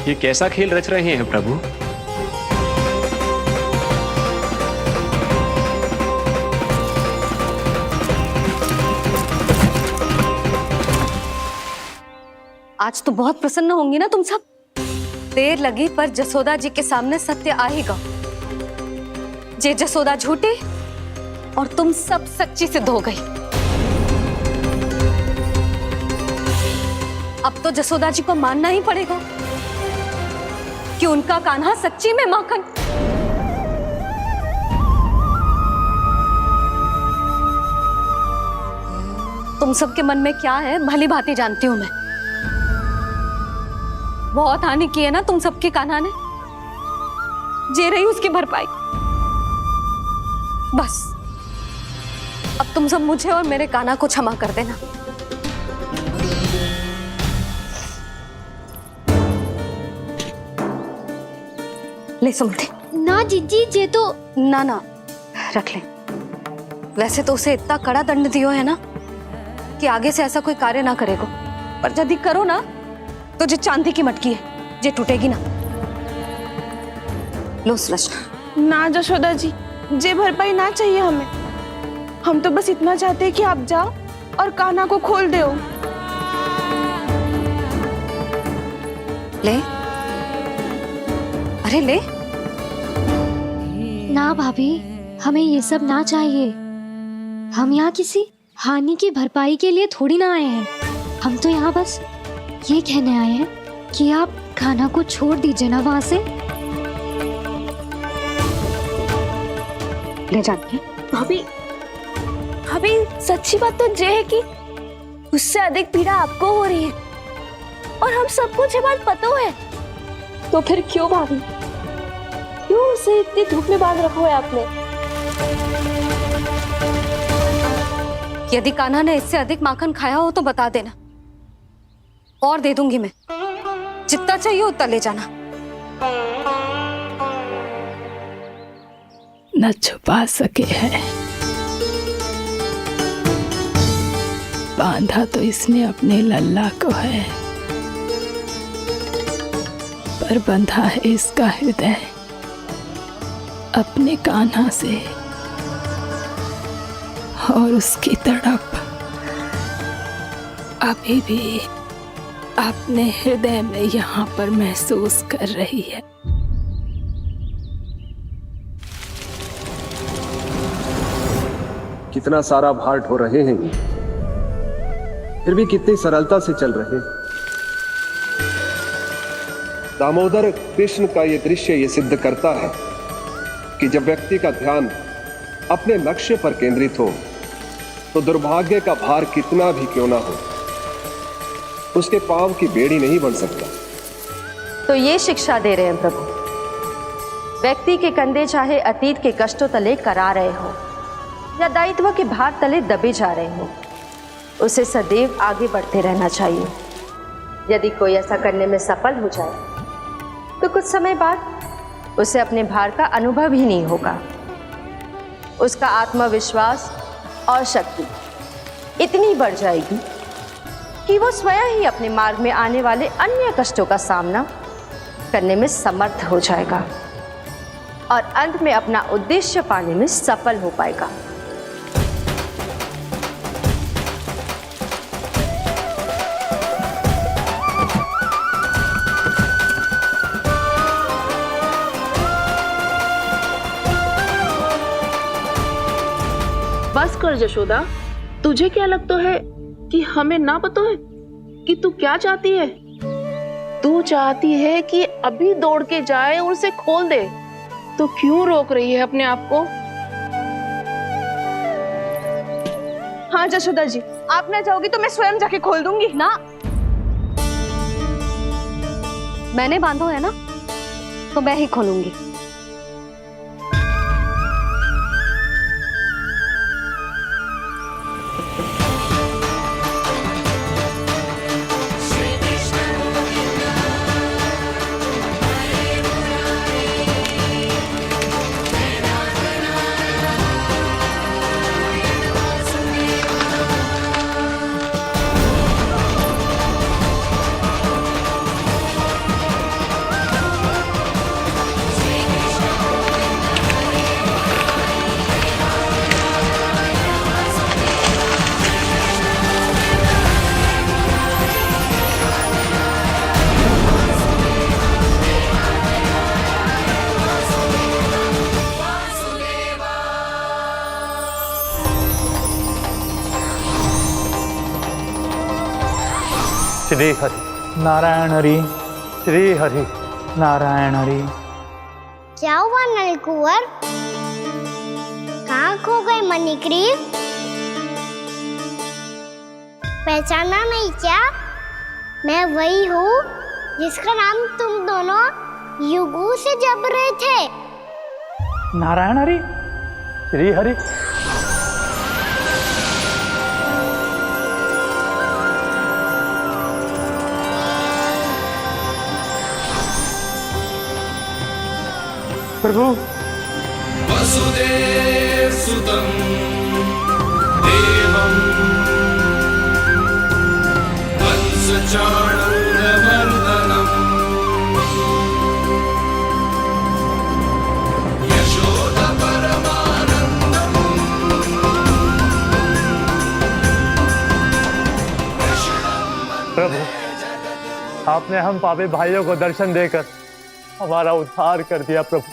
S11: ये कैसा खेल रच रहे हैं प्रभु?
S2: आज तो बहुत प्रसन्न होंगी ना तुम सब। देर लगी पर जसोदा जी के सामने सत्य आएगा। जे जसोदा झूठी और तुम सब सच्ची सिद्ध हो गई। अब तो जसोदा जी को मानना ही पड़ेगा कि उनका कान्हा सच्ची में माखन। तुम सबके मन में क्या है भली भांति जानती हूं मैं। बहुत हानि की है ना तुम सबके कान्हा ने, जे रही उसकी भरपाई। बस अब तुम सब मुझे और मेरे कान्हा को क्षमा कर देना। ले सुमति।
S1: ना जीजी, जे तो
S2: ना ना रख ले। वैसे तो उसे इतना कड़ा दंड दियो है ना कि आगे से ऐसा कोई कार्य ना करेगा, पर यदि करो ना तो जो चांदी की मटकी है जे टूटेगी ना। लो सुलक्षणा।
S10: ना जशोदा जी, जे भरपाई ना चाहिए हमें। हम तो बस इतना चाहते हैं कि आप जाओ और कान्हा को खोल दो।
S2: ले, अरे ले।
S1: ना भाभी, हमें ये सब ना चाहिए। हम यहाँ किसी हानि की भरपाई के लिए थोड़ी ना आए हैं। हम तो यहाँ बस ये कहने आए हैं कि आप खाना को छोड़ दीजिए ना वहां से।
S2: ले जाती
S10: भाभी, भाभी सच्ची बात तो ये है कि उससे अधिक पीड़ा आपको हो रही है और हम सबको ये बात पता है। तो फिर क्यों भाभी, क्यों उसे इतनी धूप में बांध रखा है आपने?
S2: यदि कान्हा ने इससे अधिक माखन खाया हो तो बता देना, और दे दूंगी मैं। जितना चाहिए उतना ले जाना।
S5: न छुपा सके है, बांधा तो इसने अपने लल्ला को है, पर बंधा है इसका हृदय अपने कान्हा से, और उसकी तड़प अभी भी अपने हृदय में यहाँ पर महसूस कर रही है।
S4: कितना सारा भार ढो रहे हैं, फिर भी कितनी सरलता से चल रहे हैं। दामोदर कृष्ण का ये दृश्य ये सिद्ध करता है कि जब व्यक्ति का ध्यान अपने लक्ष्य पर केंद्रित हो तो दुर्भाग्य का भार कितना भी क्यों ना हो, उसके पांव की बेड़ी नहीं बन सकता।
S9: तो ये शिक्षा दे रहे हैं प्रभु। व्यक्ति के कंधे चाहे अतीत के कष्टों तले करा रहे हो या दायित्व के भार तले दबे जा रहे हो, उसे सदैव आगे बढ़ते रहना चाहिए। यदि कोई ऐसा करने में सफल हो जाए तो कुछ समय बाद उसे अपने भार का अनुभव ही नहीं होगा। उसका आत्मविश्वास और शक्ति इतनी बढ़ जाएगी कि वो स्वयं ही अपने मार्ग में आने वाले अन्य कष्टों का सामना करने में समर्थ हो जाएगा और अंत में अपना उद्देश्य पाने में सफल हो पाएगा।
S7: बस कर जशोदा, तुझे क्या लगता है कि हमें ना पता है कि तू क्या चाहती है? तू चाहती है कि अभी दौड़ के जाए और उसे खोल दे, तो क्यों रोक रही है अपने आप को?
S10: हाँ जशोदा जी, आप ना जाओगी तो मैं स्वयं जाके खोल दूंगी।
S2: ना, मैंने बांधो है ना, तो मैं ही खोलूंगी।
S6: श्री हरि नारायण हरि, श्री हरि नारायण हरि।
S3: क्या हुआ नलकुंवर? कहाँ खो गए मणिग्रीव? पहचाना नहीं क्या? मैं वही हूँ जिसका नाम तुम दोनों युगों से जप रहे थे।
S6: नारायण हरि, श्री हरि। प्रभु
S8: वसुदेव सुतं देवं वंशचाणूरमर्दनम् यशोदा परमानन्दम्
S6: प्रभु, आपने हम पापी भाइयों को दर्शन देकर हमारा उद्धार कर दिया। प्रभु,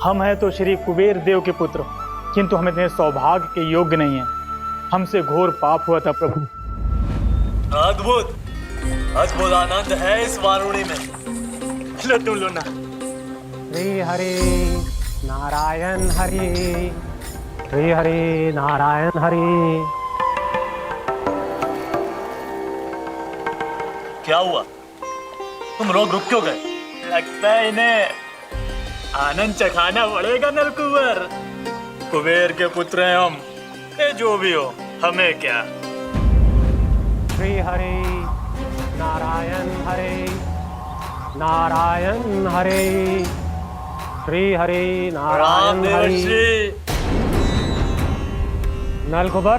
S6: हम हैं तो श्री कुबेर देव के पुत्र, किंतु हम इतने सौभाग्य के योग्य नहीं हैं। हमसे घोर पाप हुआ था प्रभु।
S14: अद्भुत अद्भुत आनंद है इस वारुणी में। लो तुम लो ना।
S12: श्री हरि नारायण हरि, श्री हरि नारायण हरि।
S14: क्या हुआ? तुम लोग रुक क्यों गए? लगता है इन्हें आनंद चखाना पड़ेगा नलकुंवर। कुबेर के पुत्र हैं हम, ये जो भी हो हमें क्या।
S12: श्री हरि नारायण हरि, नारायण हरि, श्री हरि नारायण हरि। नलकुबर,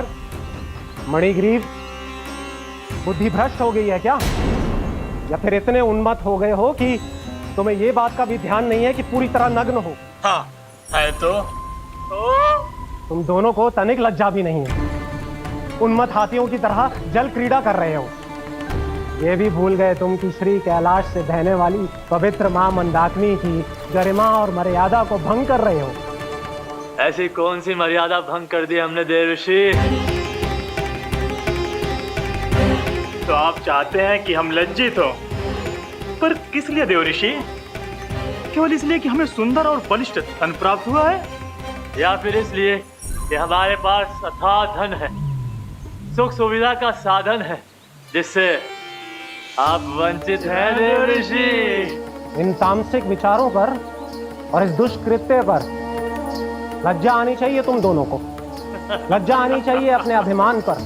S12: मणिग्रीव, बुद्धि भ्रष्ट हो गई है क्या? या फिर इतने उन्मत्त हो गए हो कि तुम्हें ये बात का भी ध्यान नहीं है कि पूरी तरह नग्न हो?
S14: हाँ है तो।
S12: तुम दोनों को तनिक लज्जा भी नहीं है। उन्मत्त हाथियों की तरह जल क्रीड़ा कर रहे हो। ये भी भूल गए तुम कि श्री कैलाश से बहने वाली पवित्र मां मंदाकिनी की गरिमा और मर्यादा को भंग कर रहे हो।
S14: ऐसी कौन सी मर्यादा भंग कर दी हमने देवर्षि? तो आप चाहते हैं कि हम लज्जित हो, पर किस लिए देवर्षि? केवल इसलिए कि हमें सुंदर और बलिष्ठ धन प्राप्त हुआ है, या फिर इसलिए कि हमारे पास अथाह धन है, सुख सुविधा का साधन है, जिससे आप वंचित हैं देवर्षि?
S12: इन तामसिक विचारों पर और इस दुष्कृत्य पर लज्जा आनी चाहिए तुम दोनों को। लज्जा आनी चाहिए अपने अभिमान पर।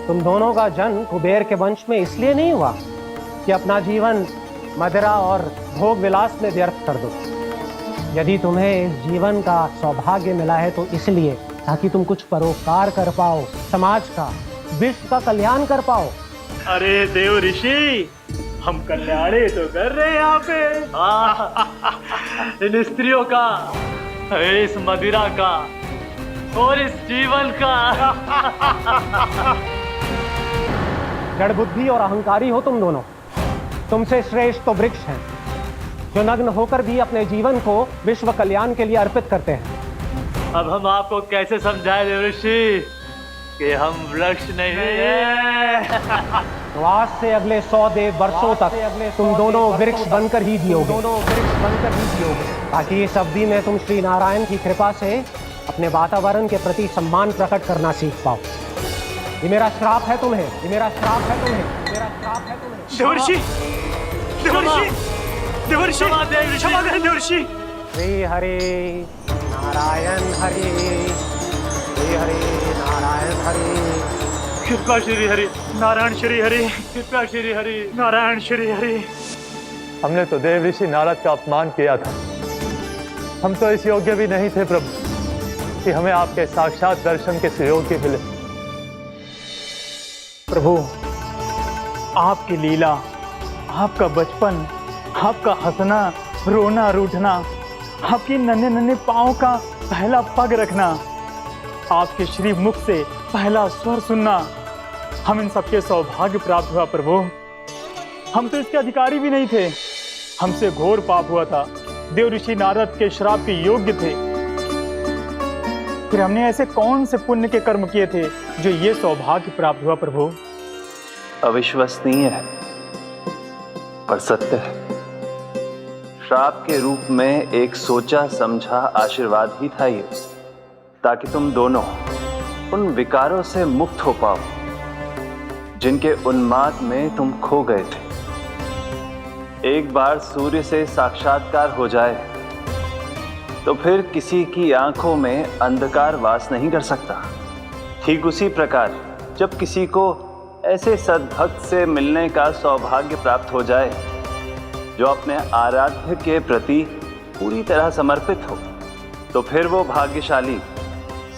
S12: तुम दोनों का जन्म कुबेर के वंश में इसलिए नहीं हुआ कि अपना जीवन मदिरा और भोग विलास में व्यर्थ कर दो। यदि तुम्हें इस जीवन का सौभाग्य मिला है तो इसलिए ताकि तुम कुछ परोपकार कर पाओ, समाज का, विश्व का कल्याण कर पाओ।
S14: अरे देव ऋषि, हम कल्याणी तो कर रहे हैं यहाँ पे। इन स्त्रियों का, इस मदिरा का और इस जीवन का।
S12: जड़ बुद्धि और अहंकारी हो तुम दोनों। तुमसे श्रेष्ठ तो वृक्ष हैं, जो नग्न होकर भी अपने जीवन को विश्व कल्याण के लिए अर्पित करते हैं।
S14: अब हम आपको कैसे समझाएं देवर्षि कि हम वृक्ष नहीं हैं?
S12: तो आज से अगले 100 देव वर्षों तक तुम दोनों वृक्ष बनकर ही जियोगे, ताकि इस अवधि में तुम श्री नारायण की कृपा से अपने वातावरण के प्रति सम्मान प्रकट करना सीख पाओ। ये मेरा श्राप है तुम्हें, ये मेरा श्राप है तुम्हें, मेरा श्राप है तुम्हें।
S14: देवर्षि, देवर्षि, देवर्षि, क्षमा करें देवर्षि।
S12: श्री हरि नारायण हरि, श्री हरि नारायण हरि।
S14: कृपा श्री हरि नारायण, श्री हरि कृपा श्री हरि नारायण, श्री हरि।
S6: हमने तो देव ऋषि नारद का अपमान किया था। हम तो इस योग्य भी नहीं थे प्रभु कि हमें आपके साक्षात दर्शन के सुयोग्य मिले। प्रभु, आपकी लीला, आपका बचपन, आपका हंसना, रोना, रूठना, आपकी नन्हे नन्हे पाँव का पहला पग रखना, आपके श्री मुख से पहला स्वर सुनना, हम इन सबके सौभाग्य प्राप्त हुआ प्रभु। हम तो इसके अधिकारी भी नहीं थे। हमसे घोर पाप हुआ था, देव ऋषि नारद के श्राप के योग्य थे। फिर हमने ऐसे कौन से पुण्य के कर्म किए थे जो ये सौभाग्य प्राप्त हुआ प्रभु?
S15: अविश्वसनीय है पर सत्य है। श्राप के रूप में एक सोचा समझा आशीर्वाद ही था ये, ताकि तुम दोनों उन विकारों से मुक्त हो पाओ जिनके उन्माद में तुम खो गए थे। एक बार सूर्य से साक्षात्कार हो जाए तो फिर किसी की आंखों में अंधकार वास नहीं कर सकता। ठीक उसी प्रकार जब किसी को ऐसे सद्भक्त से मिलने का सौभाग्य प्राप्त हो जाए जो अपने आराध्य के प्रति पूरी तरह समर्पित हो, तो फिर वो भाग्यशाली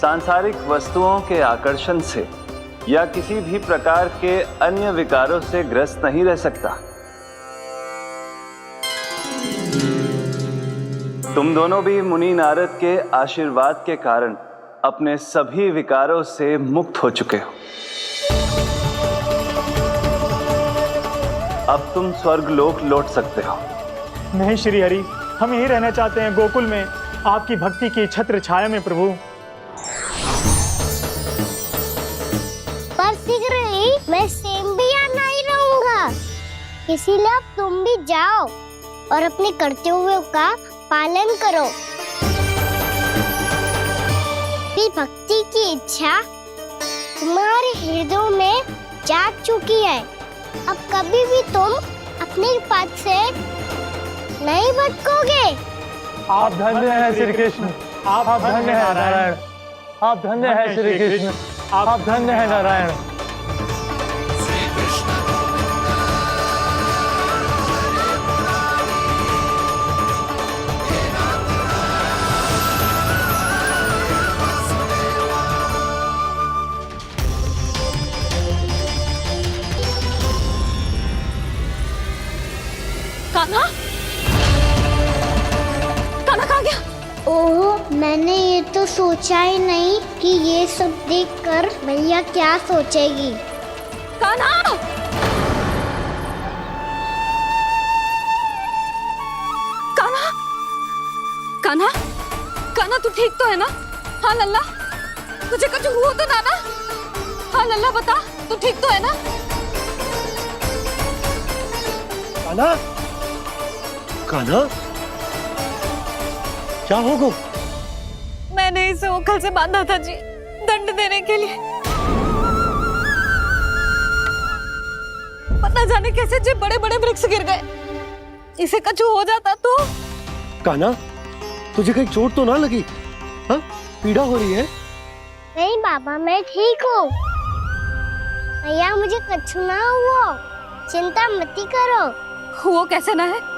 S15: सांसारिक वस्तुओं के आकर्षण से या किसी भी प्रकार के अन्य विकारों से ग्रस्त नहीं रह सकता। तुम दोनों भी मुनि नारद के आशीर्वाद के कारण अपने सभी विकारों से मुक्त हो चुके हो। अब तुम स्वर्गलोक लौट सकते हो।
S6: नहीं श्री हरि, हम यहीं रहना चाहते हैं, गोकुल में आपकी भक्ति की छत्र छाया में प्रभु।
S3: पर शीघ्र ही मैं सेम्बिया नहीं रहूंगा, इसीलिए अब तुम भी जाओ और अपने कर्तव्यों का पालन करो। भी भक्ति की इच्छा तुम्हारे हृदयों में जाग चुकी है। अब कभी भी तुम अपने पद से नहीं भटकोगे।
S12: आप धन्य हैं श्री कृष्ण, आप धन्य हैं नारायण, आप धन्य हैं श्री कृष्ण, आप धन्य हैं नारायण।
S10: कान्हा, कान्हा कहाँ गया?
S3: ओह, मैंने ये तो सोचा ही नहीं कि ये सब देखकर मैया क्या सोचेगी।
S10: कान्हा! कान्हा! कान्हा! कान्हा तू ठीक तो है ना? हाँ लल्ला, तुझे कुछ हुआ तो ना? हाँ लल्ला बता, तू ठीक तो है ना?
S4: कान्हा, कान्हा, क्या होगा?
S10: मैंने इसे ओखल से बांधा था जी, दंड देने के लिए। पता जाने कैसे जो बड़े बड़े वृक्ष गिर गए, इसे कुछ हो जाता तो।
S4: कान्हा, तुझे कहीं चोट तो ना लगी? हाँ, पीड़ा हो रही है?
S3: नहीं बाबा, मैं ठीक हूँ। मैया मुझे कुछ ना हुआ, चिंता मत करो।
S10: वो कैसे ना है?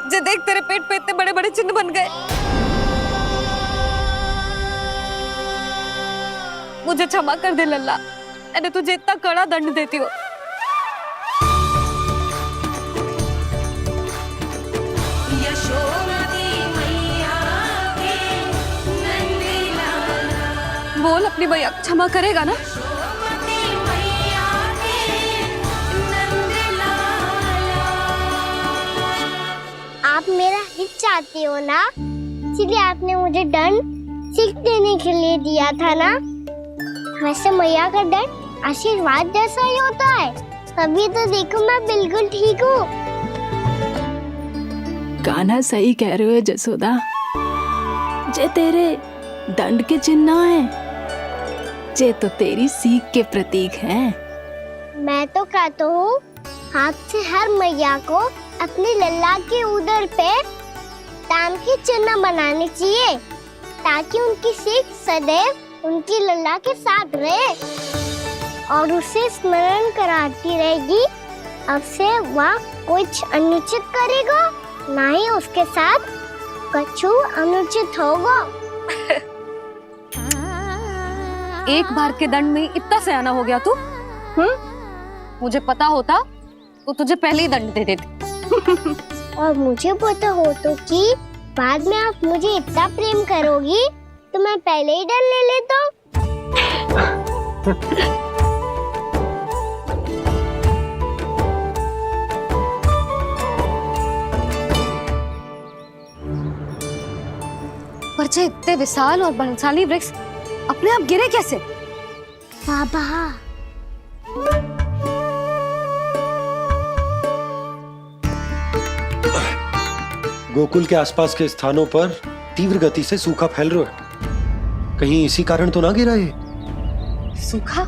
S10: जे देख तेरे पेट पे इतने बड़े बड़े चिन्ह बन गए। मुझे क्षमा कर दे लल्ला, मैंने तुझे इतना कड़ा दंड देती हो। बोल अपनी मैया क्षमा करेगा ना?
S3: आप मेरा हित चाहते हो ना, इसलिए आपने मुझे दंड सीख देने के लिए दिया था ना। वैसे मैया का दंड आशीर्वाद जैसा ही होता है, तभी तो देखो मैं बिल्कुल ठीक हूँ।
S5: कान्हा सही कह रहे हो जसोदा, जे तेरे दंड के चिन्ह ना है, जे तो तेरी सीख के प्रतीक हैं।
S3: मैं तो कहता हूँ हाथ से हर मैया को अपनी लल्ला के उदर पे ताम के चिन्ह बनाने चाहिए, ताकि उनकी सीख सदैव उनकी लल्ला के साथ रहे और उसे स्मरण कराती रहेगी। अब से वह कुछ अनुचित करेगा, ना ही उसके साथ कुछ अनुचित होगा।
S2: एक बार के दंड में इतना सयाना हो गया तू? मुझे पता होता तो तुझे पहले ही दंड दे देती।
S3: और मुझे पता हो तो कि बाद में आप मुझे इतना प्रेम करोगी तो मैं पहले ही दंड ले लेता हूँ।
S2: पर जे इतने विशाल और बलशाली वृक्ष अपने आप गिरे कैसे?
S3: बाबा,
S4: गोकुल के आसपास के स्थानों पर तीव्र गति से सूखा फैल रहा है। कहीं इसी कारण तो ना गिरा ये?
S2: सूखा?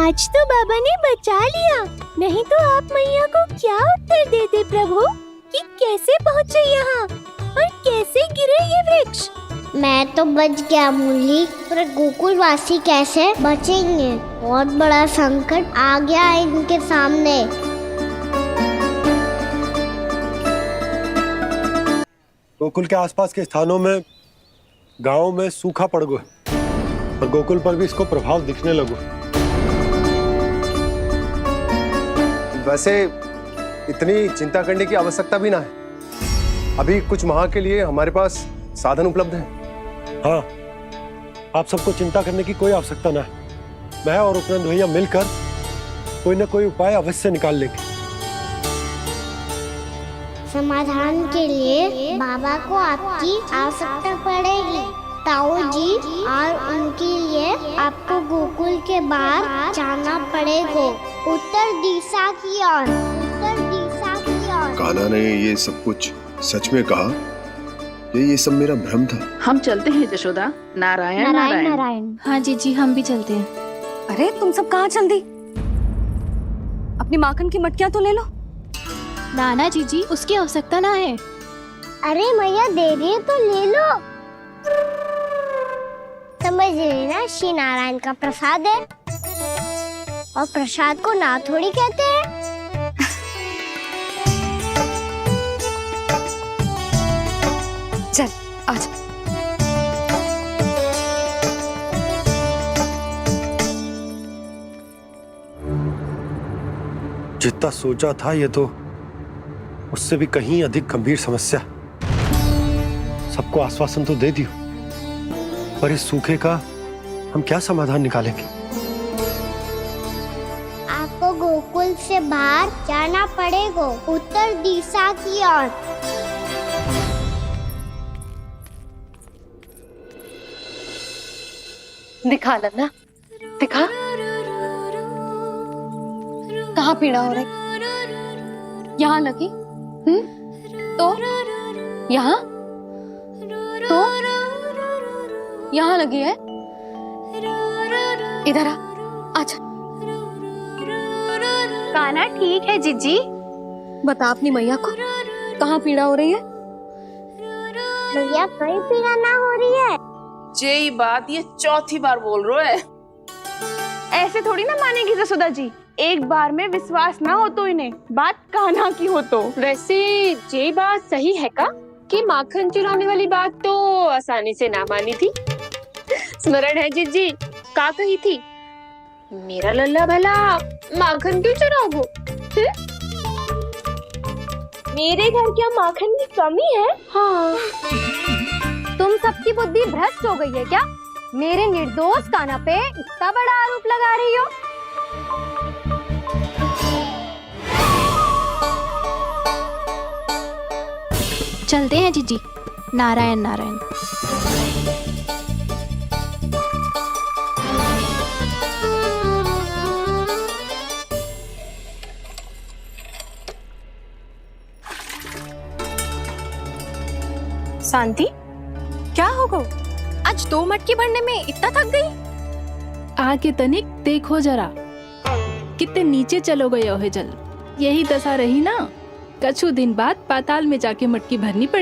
S3: आज तो बाबा ने बचा लिया, नहीं तो आप मैया को क्या उत्तर देते प्रभु कि कैसे पहुँचे यहाँ और कैसे गिरे ये वृक्ष। मैं तो बच गया मुरली, पर गोकुलवासी कैसे बचेंगे? बहुत बड़ा संकट आ गया है इनके सामने।
S4: गोकुल के आसपास के स्थानों में, गांवों में सूखा पड़ गया और गोकुल पर भी इसको प्रभाव दिखने लगा।
S16: वैसे इतनी चिंता करने की आवश्यकता भी ना है। अभी कुछ माह के लिए हमारे पास साधन उपलब्ध है।
S4: हाँ, आप सबको चिंता करने की कोई आवश्यकता ना है। मैं और उपनंद भैया मिलकर कोई ना कोई उपाय अवश्य निकाल लेंगे।
S3: समाधान के लिए बाबा को आपकी आवश्यकता पड़ेगी। ताऊ जी और उनके लिए आपको गोकुल के बाहर जाना पड़ेगा, उत्तर दिशा की ओर। उत्तर दिशा की ओर।
S8: कान्हा ने ये सब कुछ सच में कहा? ये सब मेरा भ्रम था?
S7: हम चलते हैं जशोदा। नारायण नारायण
S1: नारायण। हाँ जीजी, हम भी चलते हैं।
S2: अरे तुम सब कहाँ चल दी? अपनी माखन की मटकियाँ तो ले लो।
S1: नाना जीजी, उसकी आवश्यकता ना है।
S3: अरे मैया दे रही है तो ले लो। समझ लेना, श्री नारायण का प्रसाद है और प्रसाद को ना थोड़ी कहते हैं।
S2: चल आज।
S4: जितना सोचा था ये तो उससे भी कहीं अधिक गंभीर समस्या। सबको आश्वासन तो दे दियो, पर इस सूखे का हम क्या समाधान निकालेंगे?
S3: आपको गोकुल से बाहर जाना पड़ेगा, उत्तर दिशा की ओर।
S2: दिखा लल्ला, दिखा। कहाँ पीड़ा हो रही? यहाँ लगी? तो यहाँ? तो यहाँ लगी है? इधर आ, आजा।
S10: कान्हा ठीक है जीजी।
S2: बता अपनी मैया को कहाँ पीड़ा हो रही है?
S3: भैया कहीं पीड़ा ना हो रही है।
S7: ये बात ये चौथी बार बोल रहे है।
S10: ऐसे थोड़ी ना मानेगी जसोदा जी। एक बार में विश्वास ना हो तो इन्हें, बात कान्हा की हो तो।
S17: वैसे ये बात सही है का कि माखन चुराने वाली बात तो आसानी से ना मानी थी। स्मरण है जीजी का कही थी, मेरा लल्ला भला माखन क्यों चुराओगे? मेरे घर क्या माखन की कमी है?
S2: हाँ। तुम सबकी बुद्धि भ्रष्ट हो गई है क्या? मेरे निर्दोष कान्हा पे इतना बड़ा आरोप लगा रही हो?
S1: चलते हैं जीजी। नारायण नारायण।
S10: शांति, क्या हो गो? आज 2 मटकी भरने में इतना थक गई?
S5: आके तनिक देखो जरा, कितने नीचे चलो गए हो जल। यही दशा रही ना, कछु दिन बाद पाताल में जाके मटकी भरनी पड़े।